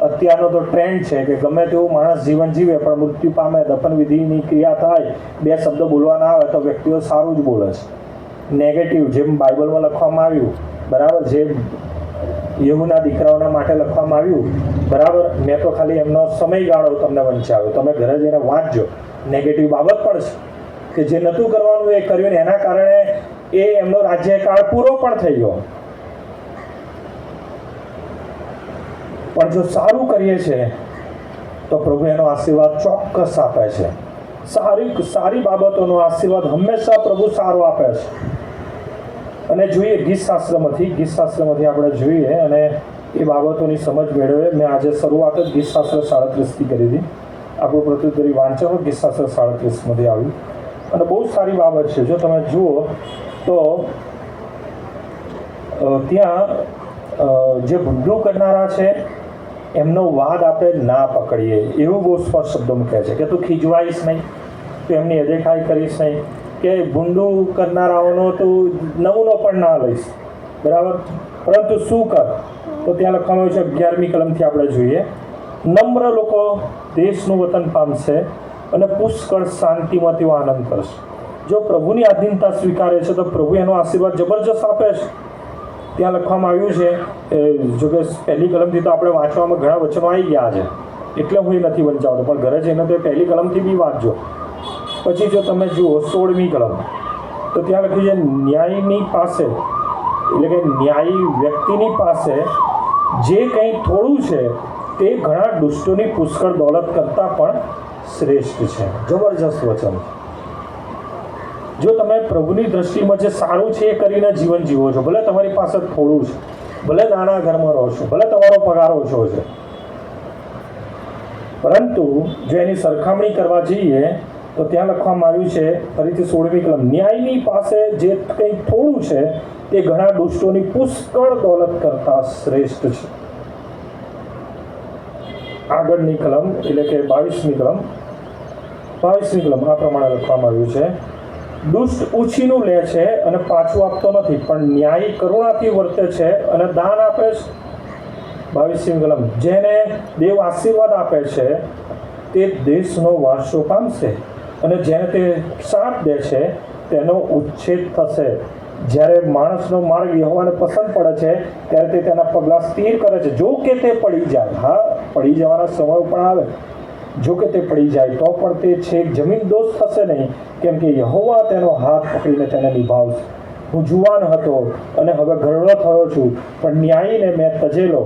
અત્યારનો તો ટ્રેન્ડ છે કે ગમે તેવું માણસ જીવન જીવે પણ મૃત્યુ પામે, દફન વિધિની ક્રિયા થાય, બે શબ્દ બોલવાના આવે તો વ્યક્તિઓ સારું જ બોલે છે, નેગેટિવ, જેમ બાઇબલમાં લખવામાં આવ્યું, બરાબર, જે યહૂના દીકરાઓના માટે લખવામાં આવ્યું, બરાબર. મેં તો ખાલી એમનો સમયગાળો તમને વંચાવ્યો, તમે ઘરે જઈને વાંચજો. નેગેટિવ બાબત પણ છે કે જે નહોતું કરવાનું એ કર્યું ને એના કારણે એ એમનો રાજ્યકાળ પૂરો પણ થઈ ગયો. પણ જો સારું કરીએ છીએ તો પ્રભુ એનો આશીર્વાદ ચોક્કસ આપે છે. સારી બાબતોનો આશીર્વાદ હંમેશા પ્રભુ સારો આપે છે. અને જોઈએ ગીતશાસ્ત્રમાંથી આપણે જોઈએ અને એ બાબતોની સમજ મેળવે. મેં આજે શરૂઆત જ ગીતશાસ્ત્ર 37થી કરી હતી. આપણું પ્રત્યુત્તરી વાંચન ગીતશાસ્ત્ર 37માંથી આવ્યું અને બહુ સારી બાબત છે. જો તમે જુઓ તો ત્યાં જે ભૂંડું કરનારા છે એમનો વાદ આપણે ના પકડીએ એવું બહુ સ્પષ્ટ શબ્દોમાં કહે છે કે તું ખીજવાઈશ નહીં, તું એમની અદેખાઈ કરીશ નહીં, કે ભૂંડું કરનારાઓનો તું નમૂનો પણ ના લઈશ, બરાબર. પરંતુ શું કર, તો ત્યાં લખવામાં આવ્યું છે 11મી કલમથી આપણે જોઈએ, નમ્ર લોકો દેશનું વતન પામશે અને પુષ્કળ શાંતિમાં તેઓ આનંદ કરશે. જો પ્રભુની આધીનતા સ્વીકારે છે તો પ્રભુ એનો આશીર્વાદ જબરજસ્ત આપે છે. ત્યાં લખવામાં આવ્યું છે, જોકે પહેલી કલમથી તો આપણે વાંચવામાં ઘણા વચનો આવી ગયા છે એટલે હું એ નથી વંચાવતો, પણ ઘરે જઈને તો પહેલી કલમથી બી વાંચજો. પછી જો તમે જુઓ 16મી કલમ, તો ત્યાં લખ્યું છે ન્યાયની પાસે, એટલે કે ન્યાયી વ્યક્તિની પાસે જે કંઈ થોડું છે તે ઘણા દુષ્ટોની પુષ્કળ દોલત કરતાં પણ શ્રેષ્ઠ છે. જબરજસ્ત વચન. જો તમે પ્રભુની દ્રષ્ટિમાં જે સારું છે એ કરીને જીવન જીવો છો, ભલે તમારી પાસે થોડું છે, ભલે નાના ઘરમાં રહો છો, ભલે તમારો પગાર ઓછો છે, પરંતુ જો એની સરખામણી કરવા જઈએ તો ત્યાં લખવામાં આવ્યું છે ફરીથી 16મી કલમ, ન્યાયની પાસે જે કંઈ થોડું છે તે ઘણા દુષ્ટોની પુષ્કળ દોલત કરતાં શ્રેષ્ઠ છે. આગળની કલમ એટલે કે 22મી કલમ આ પ્રમાણે લખવામાં આવ્યું છે, દુષ્ટ ઉછીનું લે છે અને પાછું આપતો નથી, પણ ન્યાયી કરુણાથી વર્તે છે અને દાન આપે છે. 22મી કલમ, જેને દેવ આશીર્વાદ આપે છે તે દેશનો વારસો પામશે અને જેને તે શાપ દે છે તેનો ઉચ્છેદ થશે. જ્યારે માણસનો માર્ગ યહોવાને પસંદ પડે છે ત્યારે તે તેના પગલાં સ્થિર કરે છે. જો કે તે પડી જાય, હા, પડી જવાના સમય પણ આવે, જો કે તે પડી જાય તો પણ તે છેક જમીન દોષ થશે નહીં, કેમ કે યહોવા તેનો હાથ પકડીને તેને નિભાવશે. હું જુવાન હતો અને હવે ઘરડો થયો છું, પણ ન્યાયીને મેં તજેલો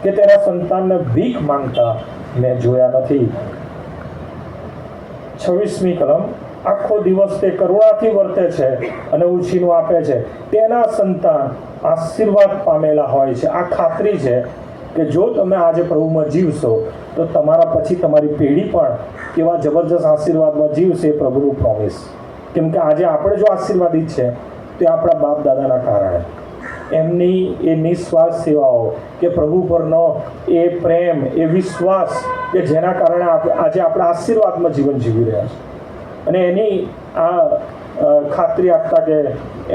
કે તેના સંતાનને ભીખ માંગતા મેં જોયા નથી. 26મી કલમ, આખો દિવસ તે કરુણાથી વર્તે છે અને ઉછીનું આપે છે, તેના સંતાન આશીર્વાદ પામેલા હોય છે. આ ખાતરી છે કે જો તમે આજે પ્રભુમાં જીવશો તો તમારા પછી તમારી પેઢી પણ કેવા જબરજસ્ત આશીર્વાદમાં જીવશે, એ પ્રભુનું પ્રોમિસ. કેમ કે આજે આપણે જો આશીર્વાદિત છે તે આપણા બાપ દાદાના કારણે. એમની એ નિસ્વાર્થ સેવાઓ કે પ્રભુ પરનો એ પ્રેમ, એ વિશ્વાસ કે જેના કારણે આજે આપણે આશીર્વાદમાં જીવન જીવી રહ્યા છીએ, અને એની આ ખાતરી આપતા કે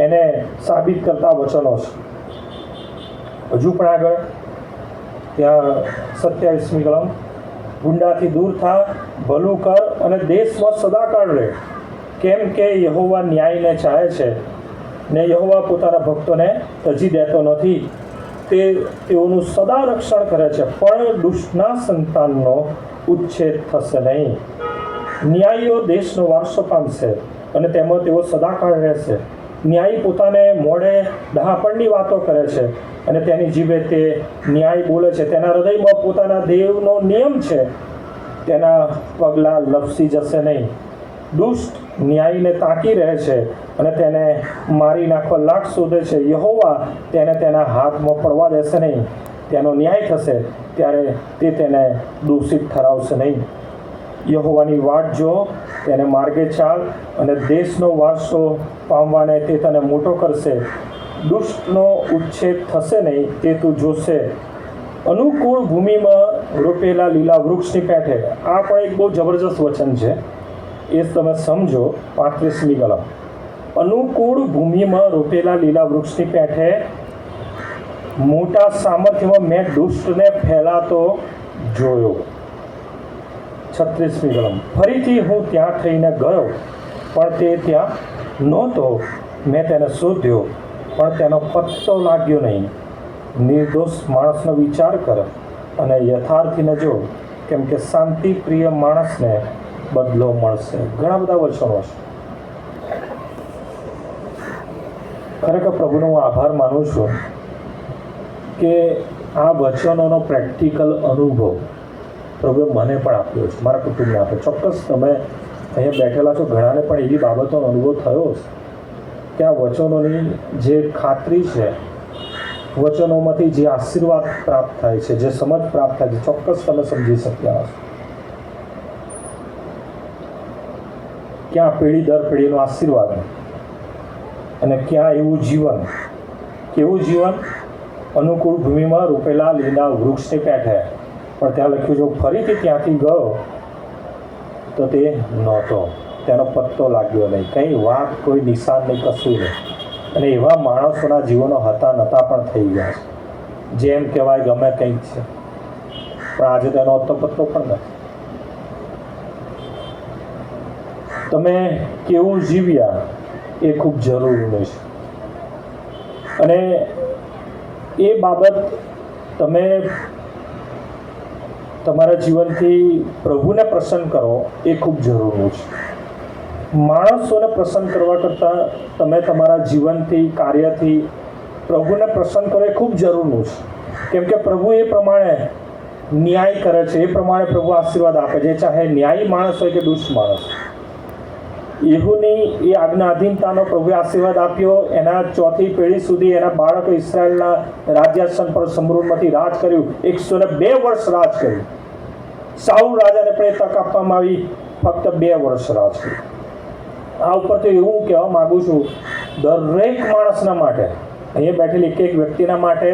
એને સાબિત કરતા વચનો છે. હજુ પણ આગળ ત્યાં 27મી કલમ, ગુંડાથી દૂર થા, ભલું કર અને દેશમાં સદાકાળ રહે, કેમ કે યહોવા ન્યાયને ચાહે છે ને યહોવા પોતાના ભક્તોને તજી દેતો નથી. તેઓનું સદા રક્ષણ કરે છે, પણ દુષ્ટના સંતાનનો ઉચ્છેદ થશે નહીં. ન્યાયીઓ દેશનો વારસો પામશે અને તેમાં તેઓ સદાકાળ રહેશે. ન્યાયી પોતાને મોઢે ડહાપણની વાતો કરે છે અને તેની જીભે તે ન્યાય બોલે છે. તેના હૃદયમાં પોતાના દેવનો નિયમ છે, તેના પગલાં લપસી જશે નહીં. દુષ્ટ ન્યાયીને તાકી રહે છે અને તેને મારી નાખવા લાખ શોધે છે. યહોવા તેને તેના હાથમાં પડવા દેશે નહીં. તેનો ન્યાય થશે ત્યારે તે તેને દોષિત ઠરાવશે નહીં. યહોવાની વાટ જો, તેને માર્ગે ચાલ, અને દેશનો વારસો પામવાને તે તને મોટો કરશે. દુષ્ટનો ઉચ્છેદ થશે નહીં, તે તું જોશે. અનુકૂળ ભૂમિમાં રોપેલા લીલા વૃક્ષની પેઠે, આ પણ એક બહુ જબરજસ્ત વચન છે, એ તમે સમજો. 35મી કલમ, અનુકૂળ ભૂમિમાં રોપેલા લીલા વૃક્ષની પેઠે મોટા સામર્થ્યમાં મેં દુષ્ટને ફેલાતો જોયો. 36મી કલમ, ફરીથી હું ત્યાં થઈને ગયો, પણ તે ત્યાં નહોતો. મેં તેને શોધ્યો, પણ તેનો પત્તો લાગ્યો નહીં. નિર્દોષ માણસનો વિચાર કર અને યથાર્થીને જો, કેમ કે શાંતિ પ્રિય માણસને બદલો મળશે. ઘણા બધા વચનો છે. ખરેખર પ્રભુનો હું આભાર માનું છું કે આ વચનોનો પ્રેક્ટિકલ અનુભવ પ્રભુએ મને પણ આપ્યો છે, મારા કુટુંબને આપ્યો. ચોક્કસ તમે અહીંયા બેઠેલા છો, ઘણાને પણ એવી બાબતોનો અનુભવ થયો છે કે આ વચનોની જે ખાતરી છે, વચનોમાંથી જે આશીર્વાદ પ્રાપ્ત થાય છે, જે સમજ પ્રાપ્ત થાય છે, ચોક્કસ તમે સમજી શક્યા હશો. ક્યાં પેઢી દર પેઢીનો આશીર્વાદ અને ક્યાં એવું જીવન. કેવું જીવન? અનુકૂળ ભૂમિમાં રોપેલા લીલા વૃક્ષની પેઠે. પણ ત્યાં લખ્યું, જો ફરીથી ત્યાંથી ગયો તો તે નહોતો, તેનો પત્તો લાગ્યો નહીં. કંઈ વાત, કોઈ નિશાન નહીં, કશું નહીં. અને એવા માણસોના જીવનો હતા નહોતા પણ થઈ ગયા છે, જેમ કહેવાય ગમે કંઈક છે, પણ આજે તેનો અતો પત્તો પણ નથી. તમે કેવું જીવ્યા એ ખૂબ જરૂરી છે, અને એ બાબત તમે તમારા જીવનથી પ્રભુને પ્રસન્ન કરો એ ખૂબ જરૂરી છે. માણસોને પ્રસન્ન કરવા કરતાં તમે તમારા જીવનથી, કાર્યથી પ્રભુને પ્રસન્ન કરો એ ખૂબ જરૂરનું છે. કેમ કે પ્રભુ એ પ્રમાણે ન્યાય કરે છે, એ પ્રમાણે પ્રભુ આશીર્વાદ આપે છે, ચાહે ન્યાયી માણસ હોય કે દુષ્ટ માણસ. યહૂની એ આજ્ઞાધીનતાનો પ્રભુએ આશીર્વાદ આપ્યો. એના ચોથી પેઢી સુધી એના બાળકો ઇસ્રાયેલના રાજ્યાસન પર સમૃદ્ધમાંથી રાજ કર્યું. 102 વર્ષ રાજ કર્યું. સાઉલ રાજાને પણ તક આપવામાં આવી, ફક્ત 2 વર્ષ રાજ કર્યું. આ ઉપરથી એવું કહેવા માગું છું, દરેક માણસના માટે, અહીંયા બેઠેલી એક વ્યક્તિના માટે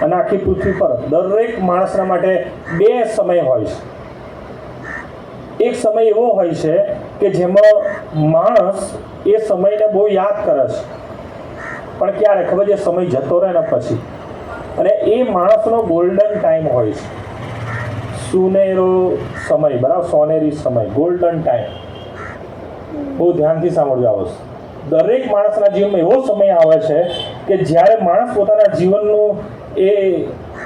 અને આખી પૃથ્વી પર દરેક માણસના માટે 2 સમય હોય છે. એક સમય એવો હોય છે કે જેમાં માણસ એ સમયને બહુ યાદ કરે છે, પણ ક્યારે ખબર છે? સમય જતો રહે ને પછી. અને એ માણસનો ગોલ્ડન ટાઈમ હોય છે, સુનેરો સમય, બરાબર? સોનેરી સમય, ગોલ્ડન ટાઈમ. બહુ ધ્યાનથી સાંભળજો આ વસ્તુ. દરેક માણસના જીવનમાં એવો સમય આવે છે કે જ્યારે માણસ પોતાના જીવનનું એ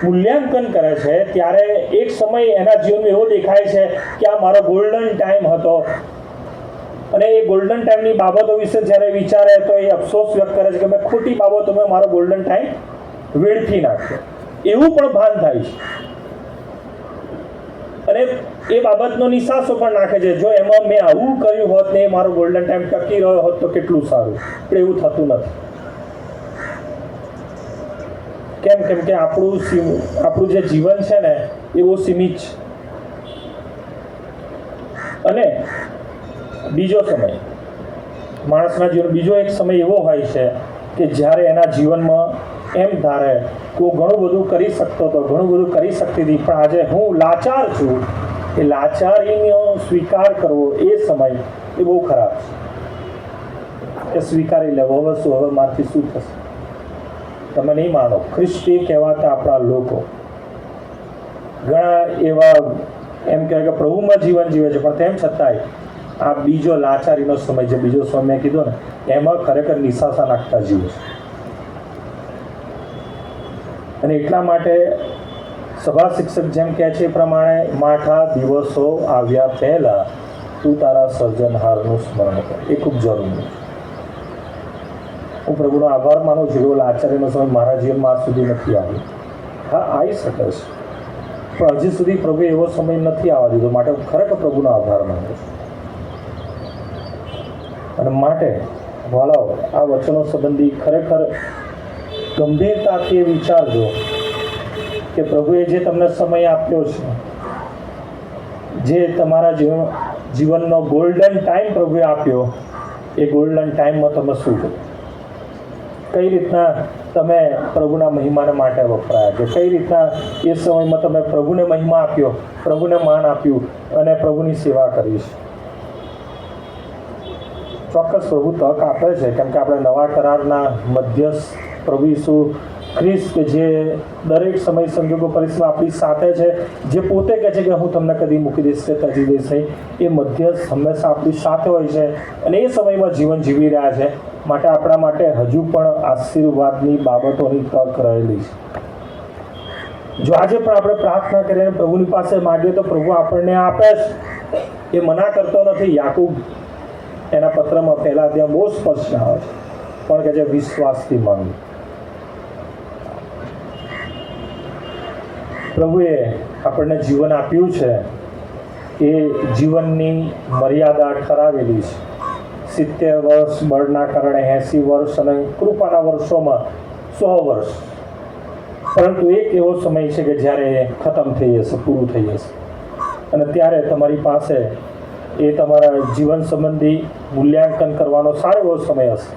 મૂલ્યાંકન કરે છે, ત્યારે એક સમય એના જીવનમાં એવો દેખાય છે કે આ મારો ગોલ્ડન ટાઈમ હતો. અને એ ગોલ્ડન ટાઈમની બાબતો વિશે જ્યારે વિચારે તો એ અફસોસ વ્યક્ત કરે છે કે મેં ખોટી બાબતોમાં મારો ગોલ્ડન ટાઈમ વેડફી નાખ્યો. એવું પણ ભાન થાય છે. અને એ બાબતનો નિશાસો પણ નાખે છે, જો એમાં મેં આવું કર્યું હોત ને મારો ગોલ્ડન ટાઈમ ટકી રહ્યો હોત તો કેટલું સારું. પણ એવું થતું નથી. કેમ? કેમ કે આપણું જે જીવન છે ને એ બહુ સીમિત છે. અને બીજો સમય, માણસના જીવન બીજો એક સમય એવો હોય છે કે જ્યારે એના જીવનમાં એમ ધારે કે હું ઘણું બધું કરી શકતો હતો, ઘણું બધું કરી શકતી હતી, પણ આજે હું લાચાર છું. એ લાચારીનો સ્વીકાર કરવો એ સમય એ બહુ ખરાબ છે કે સ્વીકારી લેવો હવે શું, હવે મારથી શું થશે. તમે નહીં માનો, ખ્રિસ્તી કહેવાતા આપણા લોકો ઘણા એવા એમ કહેવાય કે પ્રભુમાં જીવન જીવે છે, પણ તેમ છતાંય આ બીજો લાચારીનો સમય જે બીજો સમય મેં કીધો ને એમાં ખરેખર નિશાસા નાખતા જીવે છે. અને એટલા માટે સભા શિક્ષક જેમ કહે છે એ પ્રમાણે માઠા દિવસો આવ્યા પહેલા તું તારા સર્જનહારનું સ્મરણ કર. એ ખૂબ જરૂરી છે. હું પ્રભુનો આભાર માનું છું કે લાચારીનો સમય મારા જીવનમાં આજ સુધી નથી આવ્યો. હા, આવી શકે છે, પણ હજી સુધી પ્રભુએ એવો સમય નથી આવવા દીધો. માટે હું ખરેખર પ્રભુનો આભાર માનું છું. અને માટે વાલાઓ, આ વચનો સંબંધી ખરેખર ગંભીરતાથી વિચારજો કે પ્રભુએ જે તમને સમય આપ્યો છે, જે તમારા જીવનનો ગોલ્ડન ટાઈમ પ્રભુએ આપ્યો, એ ગોલ્ડન ટાઈમમાં તમે શું કર્યું, કઈ રીતના તમે પ્રભુના મહિમાને માટે વપરાયા, કે કઈ રીતના એ સમયમાં તમે પ્રભુને મહિમા આપ્યો, પ્રભુને માન આપ્યું અને પ્રભુની સેવા કરી છે. ચોક્કસ પ્રભુ તક આપે છે, કેમ કે આપણે નવા કરારના મધ્યસ્થ પ્રભુ ઈસુ ખ્રિસ્ત કે જે દરેક સમય સંજોગો પરિસ્થિતિમાં આપણી સાથે છે, જે પોતે કહે છે કે હું તમને કદી મૂકી દઈશ કે ત્યજી દઈશ નહીં, એ મધ્યસ્થ હંમેશા આપણી સાથે હોય છે અને એ સમયમાં જીવન જીવી રહ્યા છે. માટે આપણા માટે હજુ પણ આશીર્વાદની બાબતોની તક રહેલી છે. જો આજે પણ આપણે પ્રાર્થના કરીને પ્રભુની પાસે માગીએ તો પ્રભુ આપણને આપે જ, એ મના કરતો નથી. યાકૂબ એના પત્રમાં પહેલા ત્યાં બહુ સ્પષ્ટ આવે છે, પણ કે જે વિશ્વાસથી માંગ્યું. પ્રભુએ આપણને જીવન આપ્યું છે, એ જીવનની મર્યાદા ઠરાવેલી છે. 70 વર્ષ બળના કારણે 80 વર્ષ અને કૃપાના વર્ષોમાં 100 વર્ષ. પરંતુ એક એવો સમય છે કે જ્યારે એ ખતમ થઈ જશે, પૂરું થઈ જશે. અને ત્યારે તમારી પાસે એ તમારા જીવન સંબંધી મૂલ્યાંકન કરવાનો સારો એવો સમય હશે.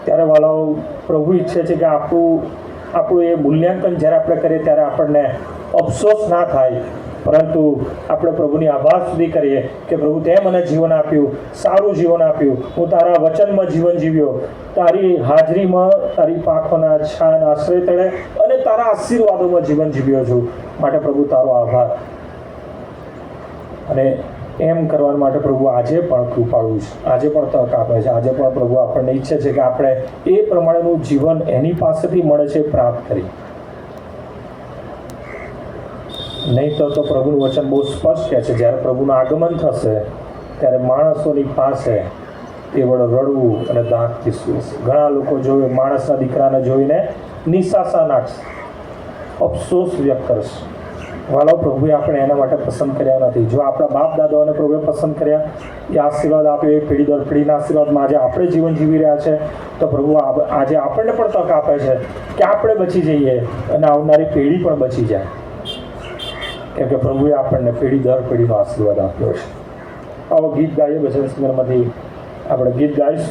ત્યારે વાલાઓ, પ્રભુ ઈચ્છે છે કે આપણું એ મૂલ્યાંકન જ્યારે આપણે કરીએ ત્યારે આપણને અફસોસ ના થાય, પરંતુ આપણે પ્રભુની આભાર સુધી કરીએ કે પ્રભુ તે મને જીવન આપ્યું, સારું જીવન આપ્યું, હું તારા વચનમાં જીવન જીવ્યો, તારી હાજરીમાં, તારી પાંખોના છાયા આશ્રય તળે અને તારા આશીર્વાદોમાં જીવન જીવ્યો છું. માટે પ્રભુ તારો આભાર. અને એમ કરવા માટે પ્રભુ આજે પણ કૃપાળુ છે, આજે પણ તક આપે છે. આજે પણ પ્રભુ આપણને ઈચ્છે છે કે આપણે એ પ્રમાણેનું જીવન એની પાસેથી મળે છે પ્રાપ્ત કરી. નહીં તો પ્રભુનું વચન બહુ સ્પષ્ટ કહે છે, જ્યારે પ્રભુનું આગમન થશે ત્યારે માણસોની પાસે કેવળ રડવું અને દાંત પીસવું. ઘણા લોકો જોવે માણસના દીકરાને જોઈને નિશાસા નાખશે, અફસોસ વ્યક્ત કરશે. વાલો, પ્રભુએ આપણે એના માટે પસંદ કર્યા નથી. જો આપણા બાપ દાદાઓને પ્રભુએ પસંદ કર્યા, એ આશીર્વાદ આપ્યો, એ પેઢી દર પેઢીના આશીર્વાદમાં આજે આપણે જીવન જીવી રહ્યા છે, તો પ્રભુ આજે આપણને પણ તક આપે છે કે આપણે બચી જઈએ અને આવનારી પેઢી પણ બચી જાય. કેમ કે પ્રભુએ આપણને પેઢી દર પેઢીનો આશીર્વાદ આપ્યો છે. આવો ગીત ગાઈએ, ભજન સંગ્રહમાંથી આપણે ગીત ગાઈશું.